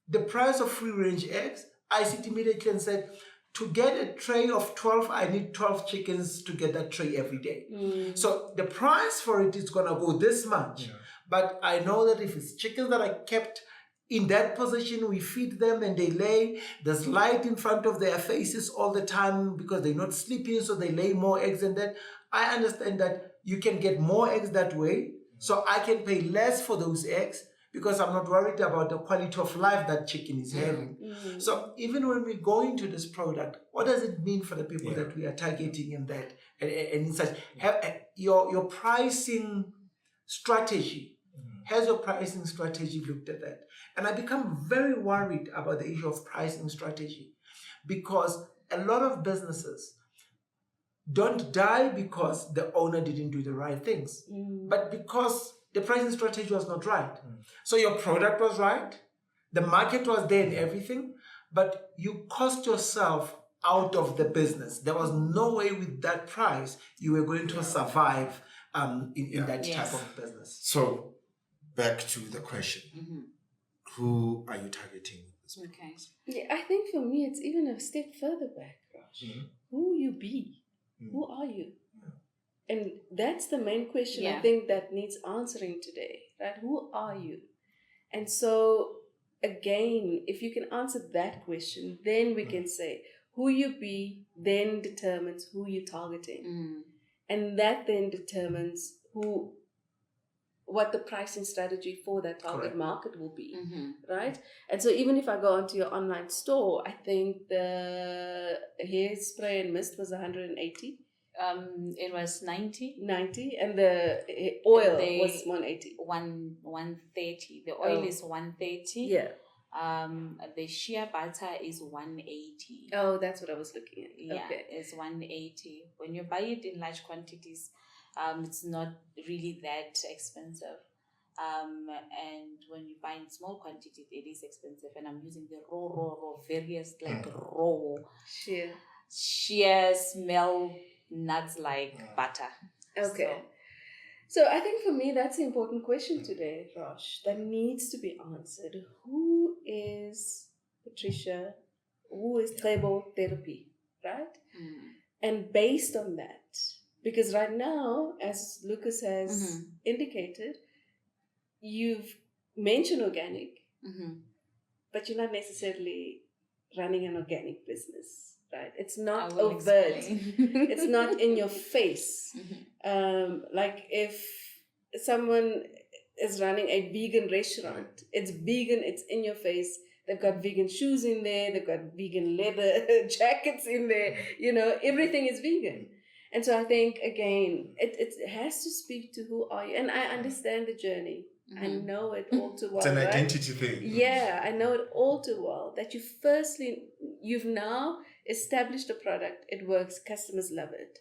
the price of free range eggs, I sit immediately and say, to get a tray of 12, I need 12 chickens to get that tray every day. So the price for it is going to go this much. But I know that if it's chickens that are kept in that position, we feed them and they lay, there's light in front of their faces all the time because they're not sleeping, so they lay more eggs than that. I understand that you can get more eggs that way, so I can pay less for those eggs because I'm not worried about the quality of life that chicken is having. So even when we go into this product, what does it mean for the people that we are targeting in that? And such, your pricing strategy, has your pricing strategy looked at that? And I become very worried about the issue of pricing strategy because a lot of businesses don't die because the owner didn't do the right things, but because the pricing strategy was not right. So your product was right, the market was there and everything, but you cost yourself out of the business. There was no way with that price you were going to survive in that type of business. So back to the question. Who are you targeting? Okay. Yeah, I think for me, it's even a step further back, Raj. Who you be? Who are you? And that's the main question I think that needs answering today, right? Who are you? And so, again, if you can answer that question, then we can say who you be then determines who you're targeting. And that then determines what the pricing strategy for that target market will be, right? And so even if I go onto your online store, I think the hairspray and mist was 180. It was 90, and the oil was 180. 130. The oil is 130. Yeah. The shea butter is 180. Oh, that's what I was looking at. Yeah, Okay. it's 180. When you buy it in large quantities, it's not really that expensive. And when you buy in small quantities, it is expensive. And I'm using the raw, various raw shea smell nuts like butter. Okay. So I think for me, that's the important question today, Raj, that needs to be answered. Who is Patricia? Who is Cebo Therapy, right? And based on that, because right now, as Lucas has indicated, you've mentioned organic, but you're not necessarily running an organic business. Right, it's not overt. It's not in your face. Like if someone is running a vegan restaurant, it's vegan. It's in your face. They've got vegan shoes in there. They've got vegan leather jackets in there. You know, everything is vegan. And so I think again, it has to speak to who are you. And I understand the journey. I know it all too well. It's an identity thing. Yeah, I know it all too well. That you've now established a product, it works, customers love it.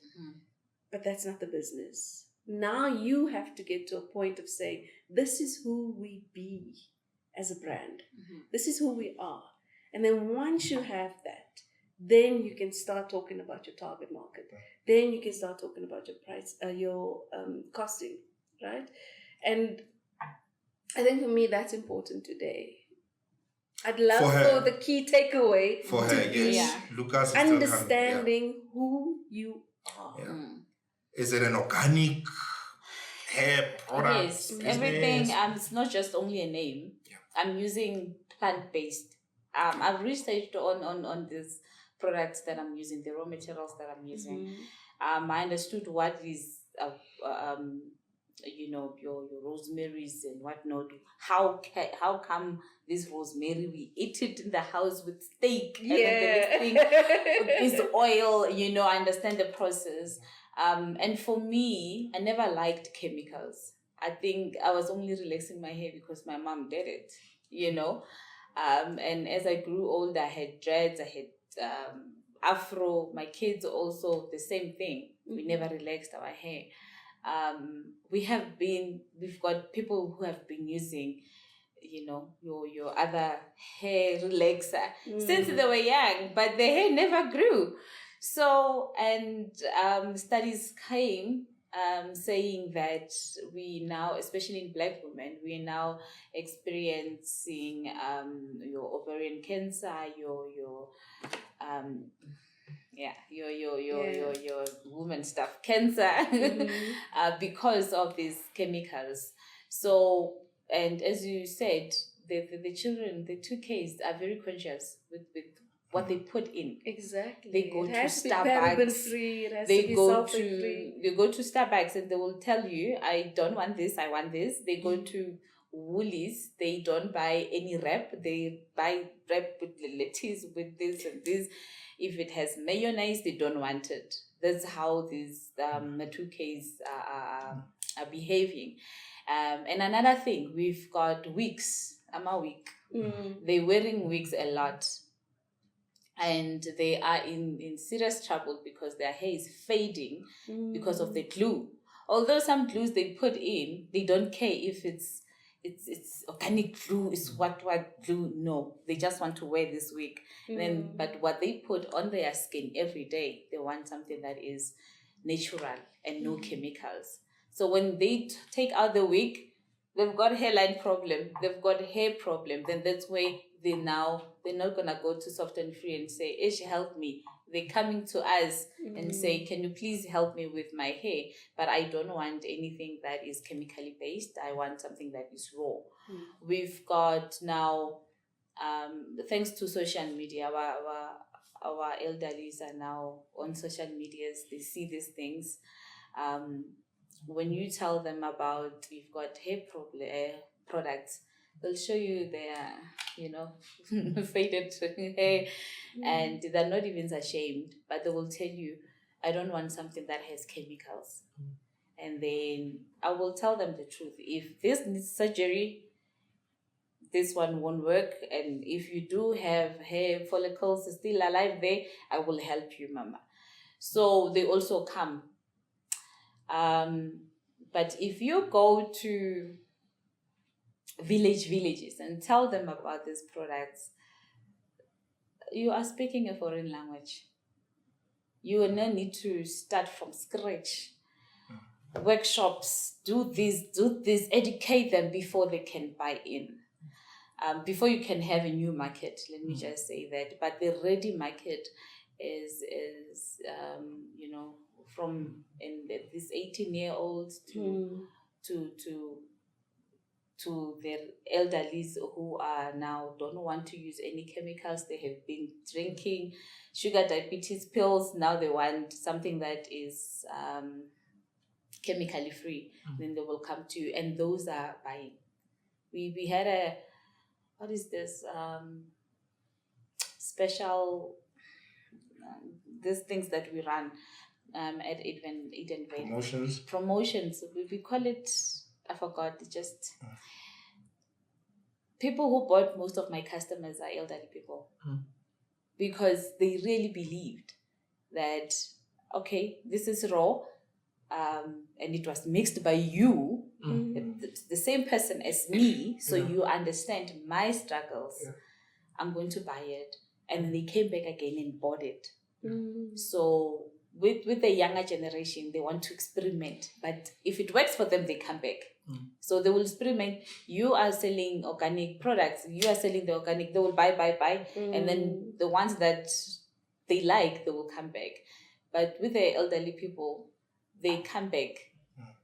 But that's not the business. Now you have to get to a point of saying, this is who we be as a brand. This is who we are. And then once you have that, then you can start talking about your target market. Then you can start talking about your price, your costing, right? And I think for me, that's important today. I'd love for the key takeaway for to her, be Lucas is understanding who you are. Is it an organic hair products. Yes, business. everything. It's not just only a name. Yeah. I'm using plant-based. I've researched on these products that I'm using, the raw materials that I'm using. I understood what is your rosemaries and whatnot. How come this rosemary we eat it in the house with steak and then the next thing is oil? I understand the process. And for me, I never liked chemicals. I think I was only relaxing my hair because my mom did it. And as I grew older, I had dreads, I had afro. My kids also the same thing. We never relaxed our hair. We've got people who have been using, your other hair relaxer since they were young, but their hair never grew. So, and studies came saying that we now, especially in Black women, we are now experiencing your ovarian cancer, your woman stuff, cancer, because of these chemicals. So, and as you said, the children, the 2Ks are very conscious with what they put in. Exactly. They go it to has to be Starbucks. paraben-free. It has to be sulfate-free. They go to Starbucks and they will tell you, I don't want this, I want this. They go to Woolies, they don't buy any wrap. They buy wrap with lettuce, with this and this. If it has mayonnaise, they don't want it. That's how these 2Ks are behaving. And another thing, we've got wigs. I'm a wig. They're wearing wigs a lot. And they are in serious trouble because their hair is fading because of the glue. Although some glues they put in, they don't care if it's organic glue, is what glue. No, they just want to wear this wig. But what they put on their skin every day, they want something that is natural and no chemicals. So when they take out the wig, they've got hairline problem, they've got hair problem. Then that's where they're not gonna go to Soft and Free and say, Ish, help me. They're coming to us and say, can you please help me with my hair? But I don't want anything that is chemically based. I want something that is raw. We've got now, thanks to social media, our elderlies are now on social medias. They see these things. When you tell them about you've got hair products, they'll show you their, faded hair, and they're not even ashamed, but they will tell you, I don't want something that has chemicals. And then I will tell them the truth. If this needs surgery, this one won't work. And if you do have hair follicles still alive there, I will help you, Mama. So they also come. But if you go to villages and tell them about these products, you are speaking a foreign language. You will not need to start from scratch. Workshops, do this, educate them before they can buy in. Before you can have a new market, let me just say that. But the ready market is from this 18-year-olds to their elderlies who are now don't want to use any chemicals. They have been drinking sugar diabetes pills. Now they want something that is chemically free. Then they will come to you, and those are buying. We had what is this special these things that we run at Eden Valley. Promotions. We call it, I forgot, just people who bought. Most of my customers are elderly people because they really believed that, okay, this is raw and it was mixed by you, the same person as me, so you understand my struggles. I'm going to buy it. And then they came back again and bought it. So with the younger generation, they want to experiment, but if it works for them, they come back. So they will experiment. You are selling organic products, you are selling the organic, they will buy, and then the ones that they like, they will come back. But with the elderly people, they come back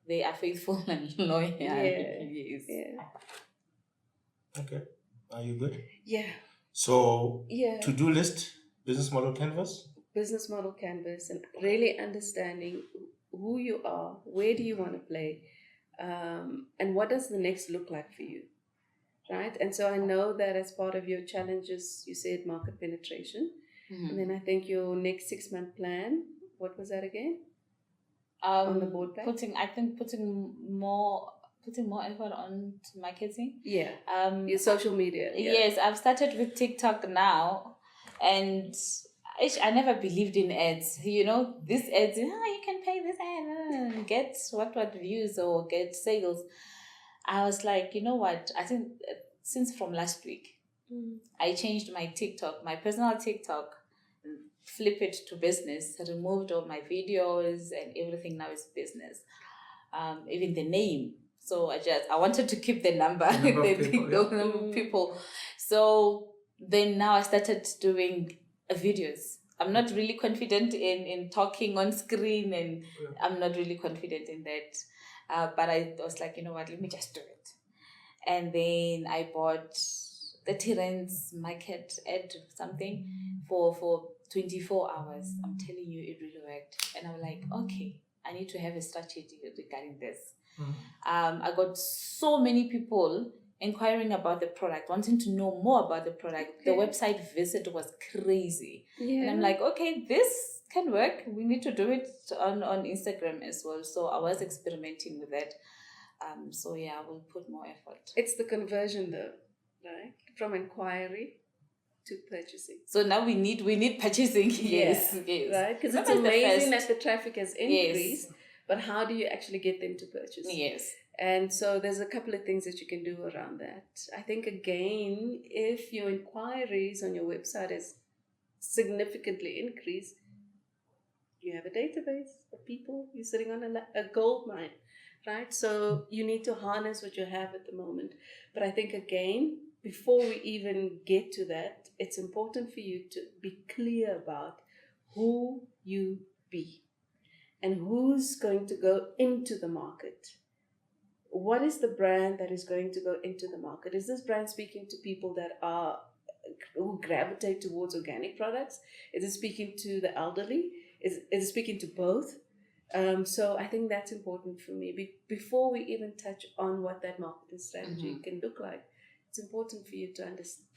they are faithful and loyal. Yeah. Yes. Yeah. Okay. Are you good? Yeah. So, Yeah. to-do list, business model canvas. Business model canvas, and really understanding who you are, where do you want to play, and what does the next look like for you, right? And so I know that as part of your challenges, you said market penetration, and then I think your next 6-month plan, what was that again? On the board pack? Putting more effort on marketing. Yeah. Your social media. Yeah. Yes, I've started with TikTok now, and I never believed in ads. You know, these ads, you can pay this ad and get what views or get sales. I was like, you know what? I think since from last week, I changed my TikTok, my personal TikTok, flip it to business, removed all my videos and everything. Now is business. Even the name. So I wanted to keep the number, the number of people. So then now I started doing videos. I'm not really confident in talking on screen, and I'm not really confident in that. But I was like, you know what, let me just do it. And then I bought the Terence market ad something for 24 hours. I'm telling you, it really worked. And I'm like, okay, I need to have a strategy regarding this. I got so many people inquiring about the product, wanting to know more about the product. The website visit was crazy. And I'm like, okay, this can work. We need to do it on Instagram as well. So I was experimenting with that. So yeah, I will put more effort. It's the conversion though, right? From inquiry to purchasing. So now we need purchasing. Yes. Right? Because it's amazing that the traffic has increased, but how do you actually get them to purchase? Yes. And so there's a couple of things that you can do around that. I think, again, if your inquiries on your website is significantly increased, you have a database of people, you're sitting on a gold mine, right? So you need to harness what you have at the moment. But I think, again, before we even get to that, it's important for you to be clear about who you be and who's going to go into the market. What is the brand that is going to go into the market? Is this brand speaking to people who gravitate towards organic products? Is it speaking to the elderly? Is it speaking to both? So I think that's important for me. Before we even touch on what that marketing strategy can look like, it's important for you to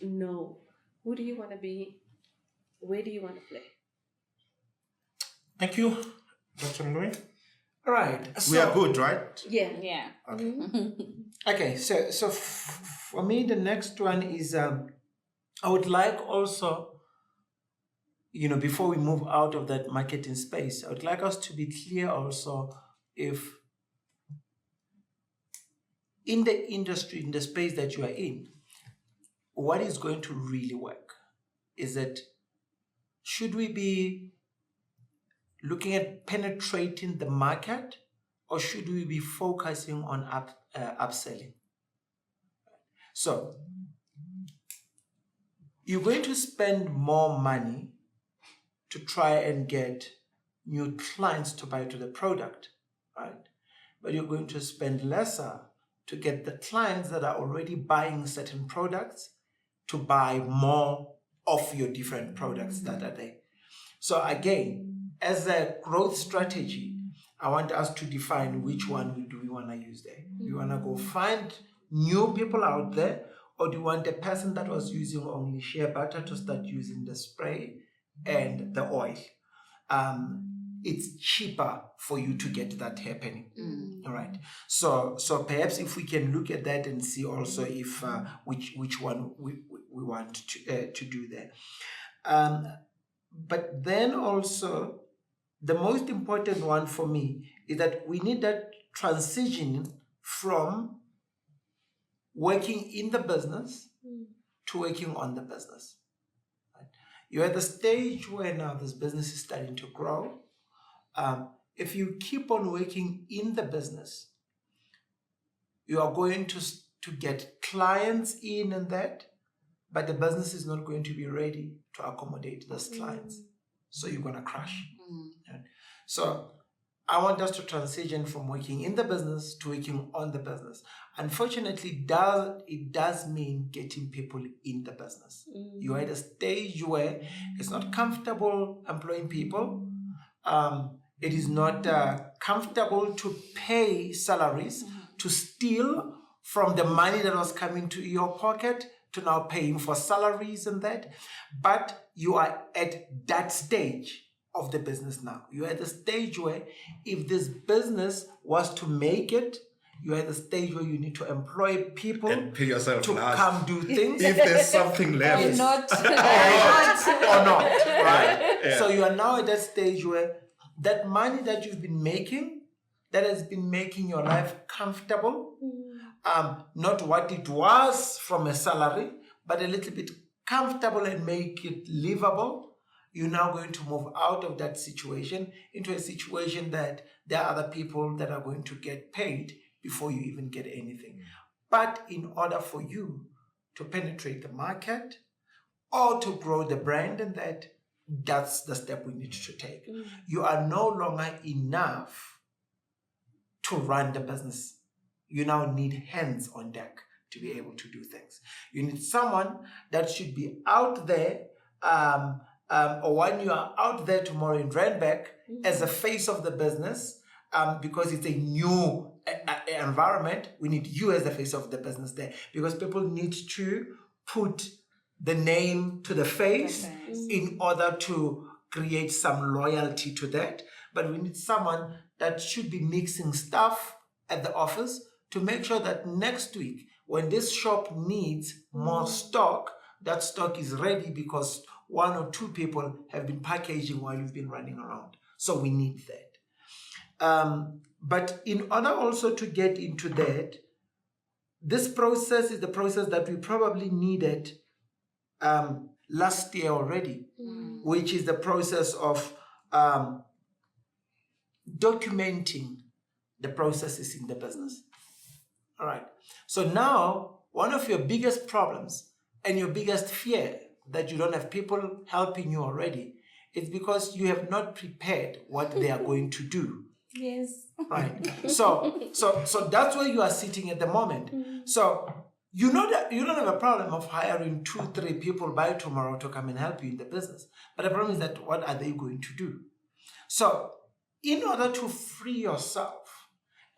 know who do you want to be, where do you want to play. Thank you, Dr. Mloy. All right. So, we are good, right? Yeah. Okay. Okay. So for me, the next one is I would like also, before we move out of that marketing space, I would like us to be clear also if in the industry, in the space that you are in, what is going to really work? Is it, should we be looking at penetrating the market, or should we be focusing on upselling? So you're going to spend more money to try and get new clients to buy to the product, right? But you're going to spend lesser to get the clients that are already buying certain products to buy more of your different products that are there. So again, as a growth strategy, I want us to define which one do we want to use there. Do you want to go find new people out there, or do you want a person that was using only shea butter to start using the spray and the oil? It's cheaper for you to get that happening. All right. So perhaps if we can look at that and see also if which one we want to do there. But then also, the most important one for me is that we need that transition from working in the business to working on the business. Right? You're at the stage where now this business is starting to grow. If you keep on working in the business, you are going to get clients in and that, but the business is not going to be ready to accommodate those clients. So you're going to crash. Right? So I want us to transition from working in the business to working on the business. Unfortunately, it does mean getting people in the business. You're at a stage where it's not comfortable employing people. It is not comfortable to pay salaries, to steal from the money that was coming to your pocket to now paying for salaries and that. But you are at that stage of the business now. You're at the stage where if this business was to make it, you're at the stage where you need to employ people And pay yourself to last. come do things. If there's something left. Or not. or not, right? Yeah. So you are now at that stage where that money that you've been making, that has been making your life comfortable, not what it was from a salary, but a little bit comfortable and make it livable. You're now going to move out of that situation into a situation that there are other people that are going to get paid before you even get anything. But in order for you to penetrate the market or to grow the brand, and that's the step we need to take. You are no longer enough to run the business. You now need hands on deck to be able to do things. You need someone that should be out there, or when you are out there tomorrow in Randburg as the face of the business, because it's a new environment. We need you as the face of the business there, because people need to put the name to the face in order to create some loyalty to that. But we need someone that should be mixing stuff at the office to make sure that next week, when this shop needs more stock, that stock is ready because one or two people have been packaging while you've been running around. So we need that. But in order also to get into that, this process is the process that we probably needed last year already, which is the process of documenting the processes in the business. All right. So now, one of your biggest problems and your biggest fear that you don't have people helping you already is because you have not prepared what they are going to do. Yes. Right. So that's where you are sitting at the moment. So you know that you don't have a problem of hiring 2-3 people by tomorrow to come and help you in the business. But the problem is that what are they going to do? So in order to free yourself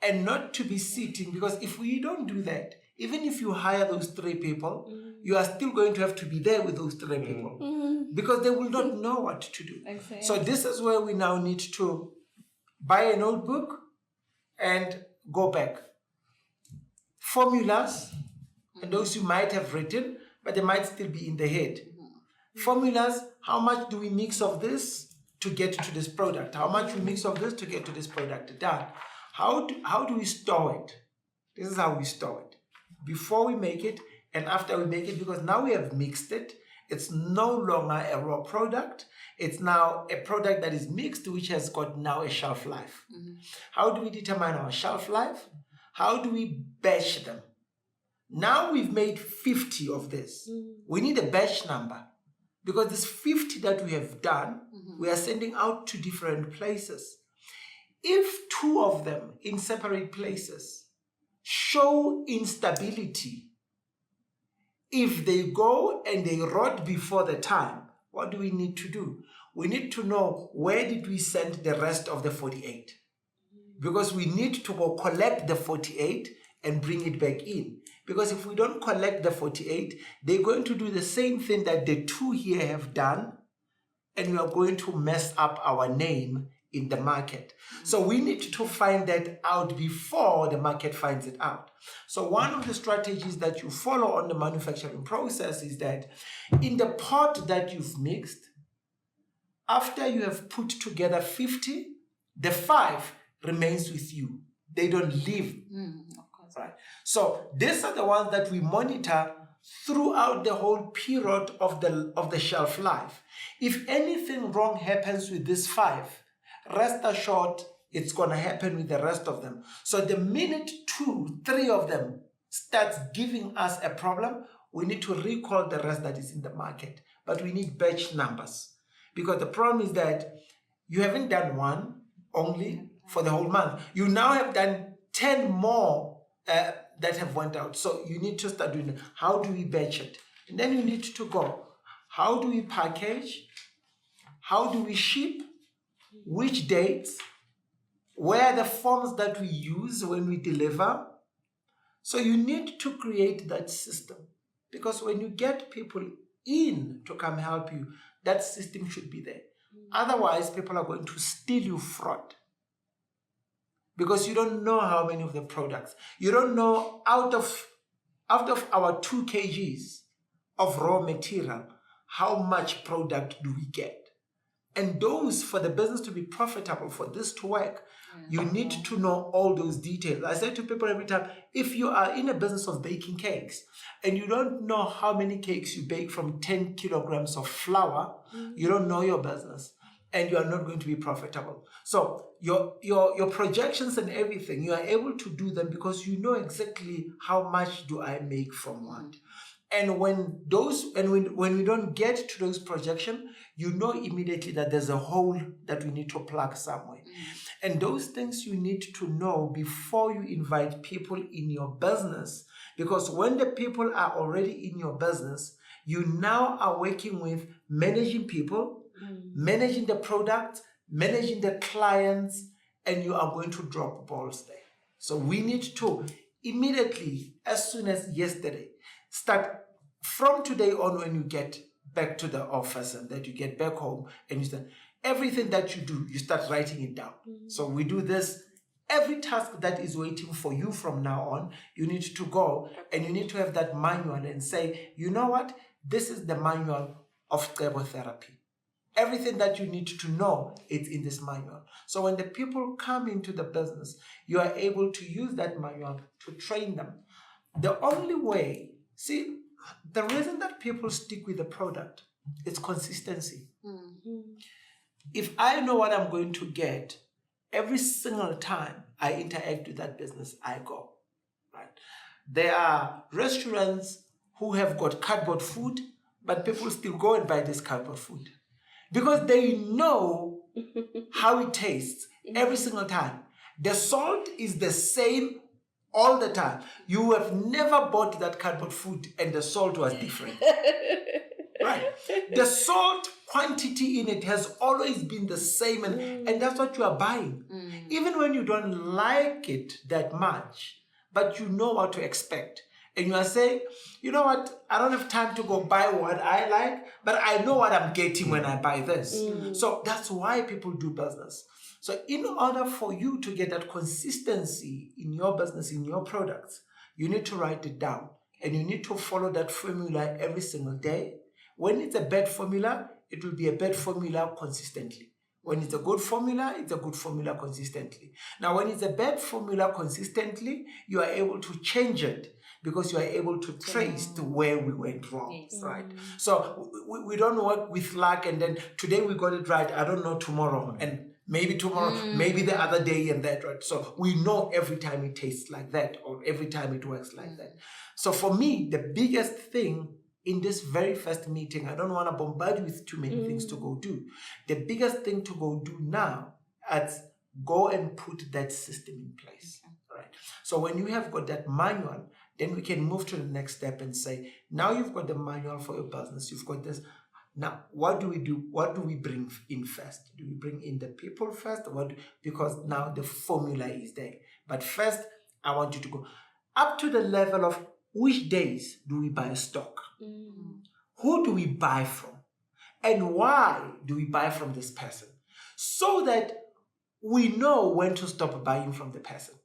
and not to be sitting, because if we don't do that, even if you hire those 3 people, you are still going to have to be there with those 3 people because they will not know what to do. Exactly. So this is where we now need to buy a notebook and go back. Formulas, and those you might have written, but they might still be in the head. Formulas, how much do we mix of this to get to this product? How much we mix of this to get to this product done? How do we store it? This is how we store it. Before we make it and after we make it, because now we have mixed it. It's no longer a raw product. It's now a product that is mixed, which has got now a shelf life. How do we determine our shelf life? How do we batch them? Now we've made 50 of this. We need a batch number, because this 50 that we have done, we are sending out to different places. If 2 of them in separate places show instability, if they go and they rot before the time, what do we need to do? We need to know, where did we send the rest of the 48? Because we need to go collect the 48 and bring it back in. Because if we don't collect the 48, they're going to do the same thing that the 2 here have done, and we are going to mess up our name in the market. So we need to find that out before the market finds it out. So one of the strategies that you follow on the manufacturing process is that in the pot that you've mixed, after you have put together 50, the 5 remains with you. They don't leave. Of course. Right. So these are the ones that we monitor throughout the whole period of the shelf life. If anything wrong happens with this 5, rest assured it's going to happen with the rest of them. So the minute 2, 3 of them starts giving us a problem, we need to recall the rest that is in the market. But we need batch numbers, because the problem is that you haven't done one only for the whole month. You now have done 10 more that have went out. So you need to start doing it. How do we batch it? And then you need to go, how do we package? How do we ship? Which dates? Where are the forms that we use when we deliver? So you need to create that system, because when you get people in to come help you, that system should be there. Otherwise, people are going to steal you fraud, because you don't know how many of the products. You don't know out of our 2 kgs of raw material, how much product do we get? And those, for the business to be profitable, for this to work, you need to know all those details. I say to people every time, if you are in a business of baking cakes and you don't know how many cakes you bake from 10 kilograms of flour, you don't know your business and you are not going to be profitable. So your projections and everything, you are able to do them because you know exactly how much do I make from what. And when we don't get to those projections, you know immediately that there's a hole that we need to plug somewhere. And those things you need to know before you invite people in your business. Because when the people are already in your business, you now are working with managing people, managing the product, managing the clients, and you are going to drop balls there. So we need to immediately, as soon as yesterday, start from today on. When you get back to the office and that you get back home, and you start everything that you do, you start writing it down. So we do this. Every task that is waiting for you from now on, you need to go and you need to have that manual and say, you know what? This is the manual of Cebo Therapy. Everything that you need to know, it's in this manual. So when the people come into the business, you are able to use that manual to train them. The only way, see, the reason that people stick with the product, it's consistency. If I know what I'm going to get, every single time I interact with that business, I go, right? There are restaurants who have got cardboard food, but people still go and buy this cardboard food because they know how it tastes every single time. The salt is the same all the time. You have never bought that cardboard food and the salt was different. Right? The salt quantity in it has always been the same, and that's what you are buying. Even when you don't like it that much, but you know what to expect. And you are saying, you know what, I don't have time to go buy what I like, but I know what I'm getting when I buy this. So that's why people do business. So in order for you to get that consistency in your business, in your products, you need to write it down. And you need to follow that formula every single day. When it's a bad formula, it will be a bad formula consistently. When it's a good formula, it's a good formula consistently. Now, when it's a bad formula consistently, you are able to change it because you are able to trace to where we went wrong, right? So we don't work with luck and then today we got it right, I don't know tomorrow, and maybe tomorrow, maybe the other day and that, right? So we know every time it tastes like that or every time it works like that. So for me, the biggest thing in this very first meeting, I don't want to bombard you with too many things to go do. The biggest thing to go do now is go and put that system in place, right? So when you have got that manual, then we can move to the next step and say, now you've got the manual for your business, you've got this. Now, what do we do? What do we bring in first? Do we bring in the people first? Because now the formula is there. But first, I want you to go up to the level of which days do we buy stock? Who do we buy from? And why do we buy from this person? So that we know when to stop buying from the person.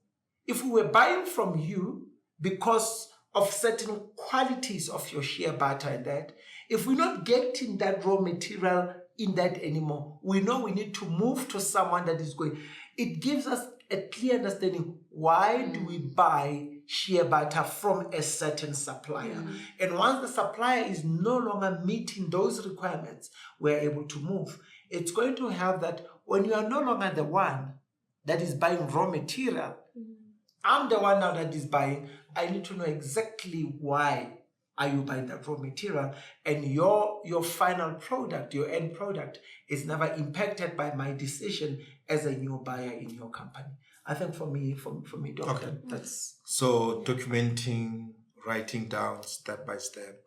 If we were buying from you because of certain qualities of your shea butter and that, if we're not getting that raw material in that anymore, we know we need to move to someone that is going. It gives us a clear understanding, why do we buy shea butter from a certain supplier? And once the supplier is no longer meeting those requirements, we're able to move. It's going to have that when you are no longer the one that is buying raw material, I'm the one now that is buying. I need to know exactly why are you buying that raw material? And your final product, your end product, is never impacted by my decision as a new buyer in your company. I think for me, Doc, Okay. that's So documenting, writing down step by step,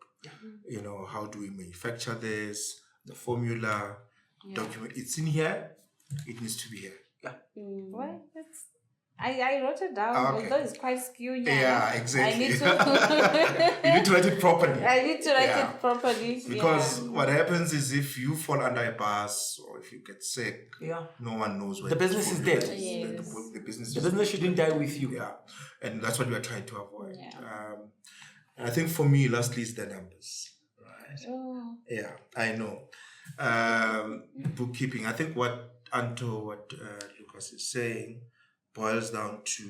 how do we manufacture this, the formula, document, it's in here, it needs to be here. Well, I wrote it down, although it's quite skewed. Yeah, exactly. I need to You need to write it properly. I need to write it properly. Because what happens is if you fall under a bus or if you get sick, no one knows where the business is dead. Yes. The business shouldn't die with you. Yeah, and that's what we are trying to avoid. Yeah. And I think for me, lastly, is the numbers. Right? Oh. Yeah, I know. Bookkeeping. I think what Lucas is saying boils down to,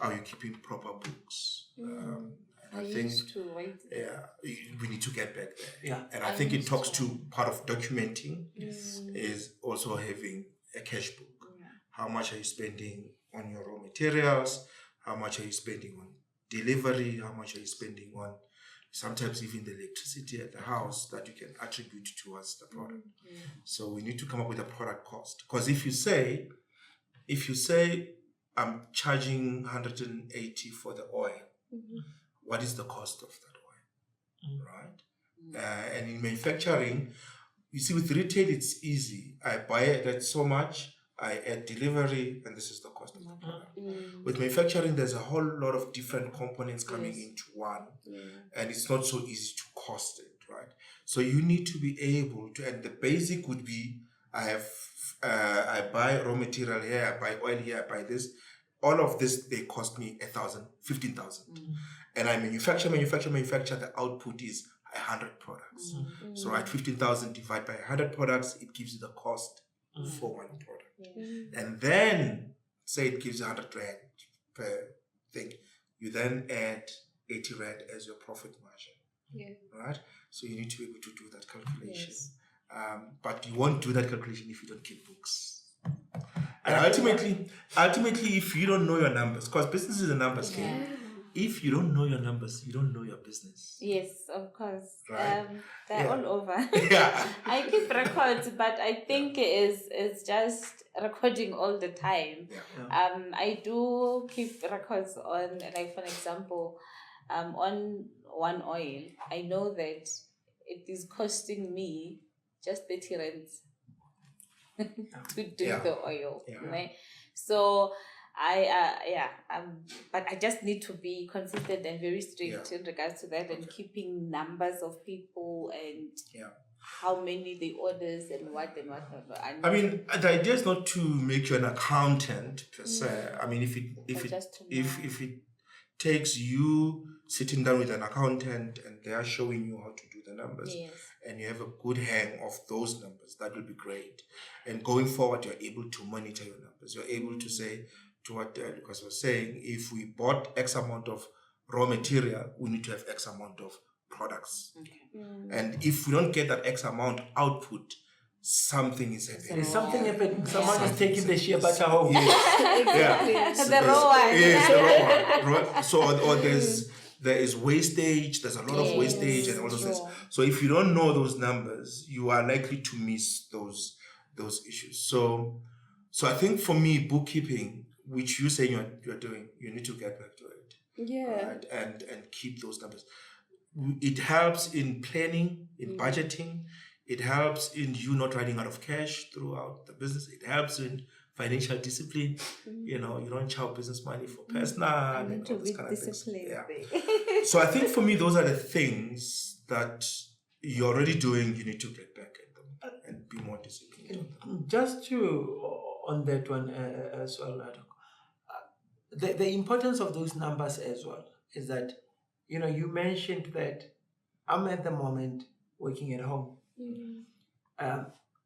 are you keeping proper books? I think used to write. we need to get back there. Yeah, and I think it talks to part of documenting is also having a cash book. How much are you spending on your raw materials? How much are you spending on delivery? How much are you spending on sometimes even the electricity at the house that you can attribute towards the product? So we need to come up with a product cost. Because if you say I'm charging 180 for the oil, what is the cost of that oil? Right? And in manufacturing, you see, with retail, it's easy. I buy it at so much, I add delivery, and this is the cost of the product. With manufacturing, there's a whole lot of different components coming into one, and it's not so easy to cost it, right? So you need to be able to, and the basic would be, I buy raw material here, I buy oil here, I buy this. All of this, they cost me 1,000, 15,000. And I manufacture, the output is 100 products. So at 15,000 divided by 100 products, it gives you the cost for one product. And then, say it gives 100 rand per thing. You then add 80 rand as your profit margin. Right? So you need to be able to do that calculation. But you won't do that calculation if you don't keep books. And ultimately, if you don't know your numbers, because business is a numbers game. If you don't know your numbers, you don't know your business. Yes, of course. Right? They're all over. I keep records, but I think it's just recording all the time. I do keep records on, like for example, on one oil. I know that it is costing me just 30 rands to do the oil. Right? So but I just need to be consistent and very strict in regards to that, and keeping numbers of people and how many the orders and what not. I mean, the idea is not to make you an accountant per se. I mean, if it takes you sitting down with an accountant and they are showing you how to do the numbers, and you have a good hang of those numbers, that will be great. And going forward, you're able to monitor your numbers. You're able to say, to what Lucas was saying, if we bought X amount of raw material, we need to have X amount of products. And if we don't get that X amount output, something is happening. There's something happening. Someone is taking the shea butter home. So the raw one. Yes, the raw one. So, or there is wastage, there's a lot of wastage and all those things. So if you don't know those numbers, you are likely to miss those issues. So I think for me, bookkeeping, which you say you're doing, you need to get back to it. Right? And keep those numbers. It helps in planning, in budgeting. It helps in you not running out of cash throughout the business. It helps in financial discipline. You don't charge business money for personal and all this kind of things. So I think for me, those are the things that you're already doing. You need to get back at them and be more disciplined on them. Just on that one as well, the importance of those numbers as well is that, you mentioned that I'm at the moment working at home.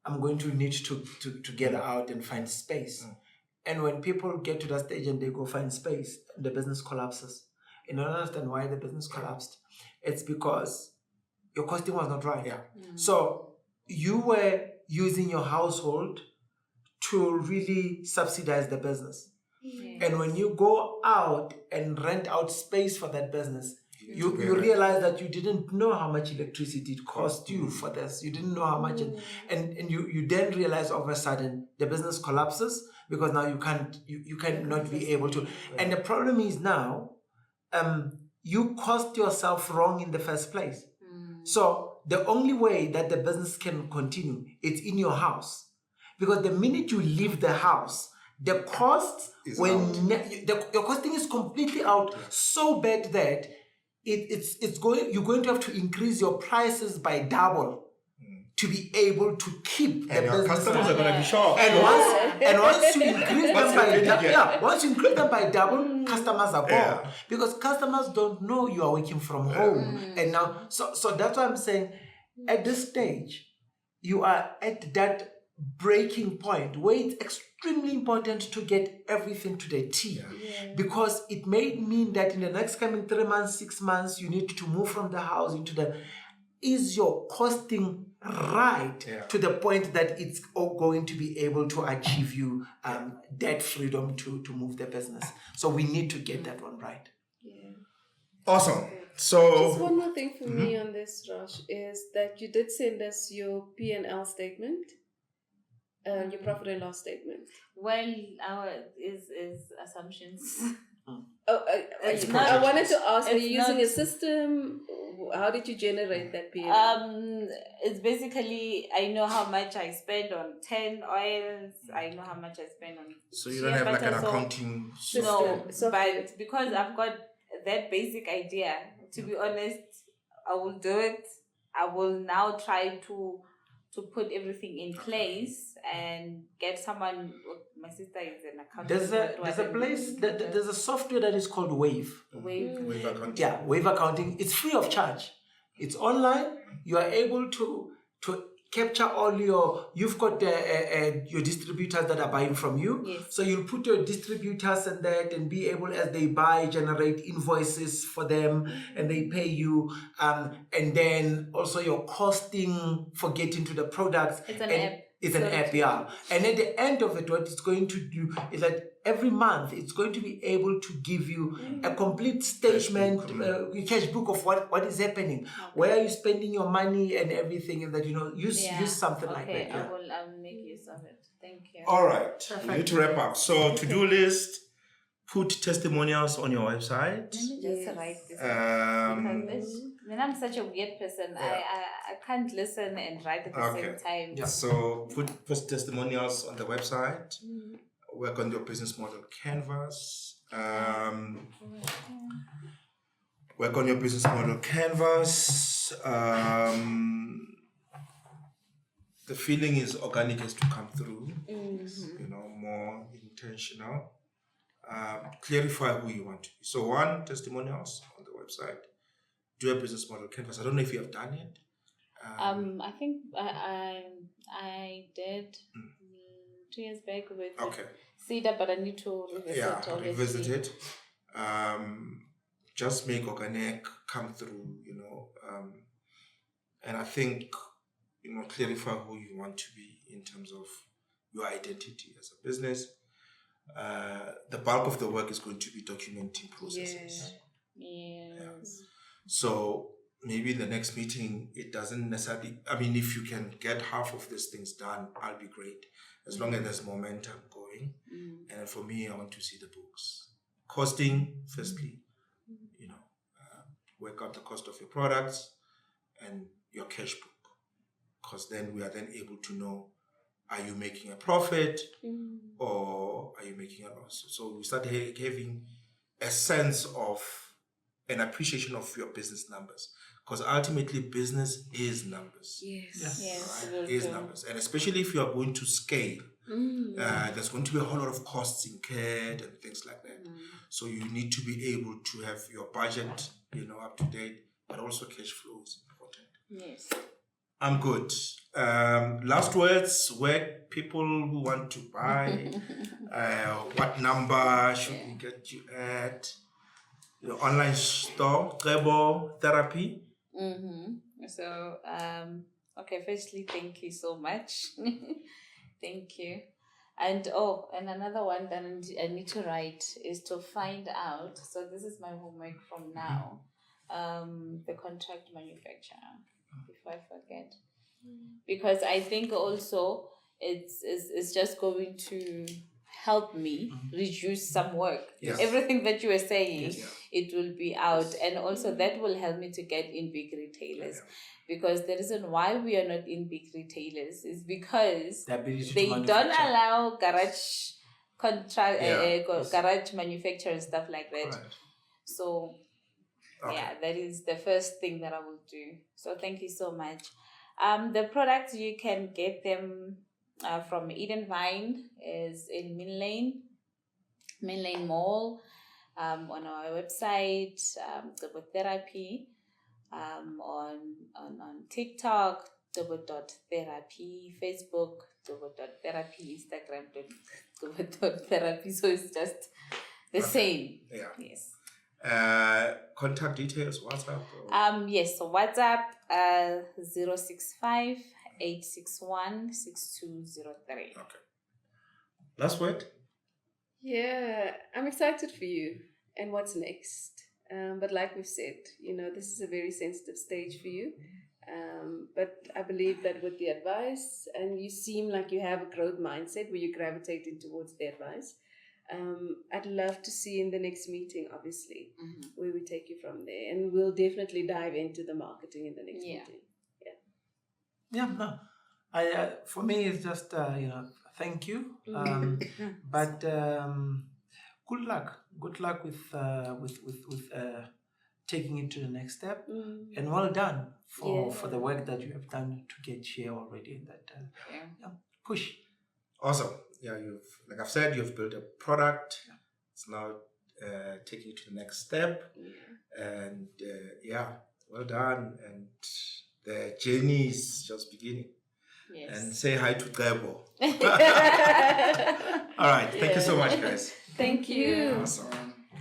I'm going to need to get out and find space. And when people get to that stage and they go find space, the business collapses. You don't understand why the business collapsed. It's because your costing was not right. So you were using your household to really subsidize the business. And when you go out and rent out space for that business, You realize that you didn't know how much electricity it cost you for this. You didn't know how much, and you then realize all of a sudden the business collapses because now you cannot be able to. And the problem is now, you cost yourself wrong in the first place. So the only way that the business can continue, it's in your house, because the minute you leave the house, the cost your costing is completely out, so bad that you're going to have to increase your prices by double to be able to keep the business. Customers are going to be shocked. And once you increase them by once you increase them by double, customers are gone, because customers don't know you are working from home. And now, so that's why I'm saying, at this stage, you are at that breaking point where it's extremely important to get everything to the T, because it may mean that in the next coming 3 months, 6 months, you need to move from the house into the. Is your costing right to the point that it's all going to be able to achieve you debt freedom to move the business? So we need to get that one right. Awesome. So just one more thing for me on this, Rosh, is that you did send us your P&L statement. Your profit and loss statement. Well, our is assumptions. I wanted to ask, are you using a system? How did you generate that P&L? It's basically, I know how much I spend on 10 oils. I know how much I spend on. So you don't have like an accounting system? No, but because I've got that basic idea, to be honest, I will do it. I will now try to put everything in place and get someone. My sister is an accountant. There's a software that is called Wave. Wave accounting. Yeah, Wave accounting. It's free of charge. It's online. You are able to capture all you've got your distributors that are buying from you. Yes. So you'll put your distributors in that and be able, as they buy, generate invoices for them, and they pay you. And then also your costing for getting to the products. It's an app. It's an app, yeah. And at the end of it, what it's going to do is that every month it's going to be able to give you a complete statement, cash book of what is happening, where are you spending your money and everything, and that use something like that. Okay, I'll make use of it. Thank you. All right, we need to wrap up. So to-do list, put testimonials on your website. Let me just write this. Because I'm such a weird person. I can't listen and write at the same time. Yeah. So put testimonials on the website. Work on your business model canvas. Work on your business model canvas. The feeling is organic has to come through. More intentional. Clarify who you want to be. So one, testimonials on the website. Do a business model canvas. I don't know if you have done it. I think I did 2 years back with Cebo, but I need to revisit it. Just make organic come through, and I think clarify who you want to be in terms of your identity as a business. The bulk of the work is going to be documenting processes. Yes. So maybe the next meeting, it doesn't necessarily, if you can get half of these things done, I'll be great. As long as there's momentum going. And for me, I want to see the books. Costing, firstly, work out the cost of your products and your cash book. Because then we are then able to know, are you making a profit or are you making a loss? So we start having a sense of an appreciation of your business numbers, because ultimately business is numbers. Yes. Right? Is numbers, and especially if you are going to scale, there's going to be a whole lot of costs incurred and things like that. So you need to be able to have your budget, up to date, but also cash flow is important. Yes. I'm good. Last words, where people who want to buy, what number should we get you at? Your online store, Cebo Therapy. So, firstly, thank you so much. Thank you. And another one that I need to write is to find out. So this is my homework from now. the contract manufacturer, before I forget. Because I think also it's just going to help me reduce some work. Yes. Everything that you were saying, Yes. it will be out. And also that will help me to get in big retailers. Because the reason why we are not in big retailers is because The ability to they don't manufacture. allow garage Yeah. garage manufacture and stuff like that. Right. So Okay. yeah, that is the first thing that I will do. So thank you so much. The products, you can get them from Eden Vine, is in Main Lane Mall, on our website, Cebo Therapy, on TikTok, Cebo.therapy, Facebook, Cebo.therapy, Instagram, Cebo.therapy. So it's just the same. Yeah. Yes. Contact details, WhatsApp? Yes, so WhatsApp 065 861 6203. Okay. Last word? Yeah, I'm excited for you and what's next. But like we've said, this is a very sensitive stage for you. But I believe that with the advice, and you seem like you have a growth mindset where you're gravitating towards the advice. I'd love to see in the next meeting, obviously, where we take you from there. And we'll definitely dive into the marketing in the next meeting. Yeah, no. For me, it's just, thank you. But good luck. Good luck with taking it to the next step. And well done for the work that you have done to get here already. Push. Awesome. Yeah, like I've said, you've built a product. It's now taking you to the next step. And well done. And the journey is just beginning. Yes. And say hi to Cebo. All right. Thank you so much, guys. Thank you. Awesome.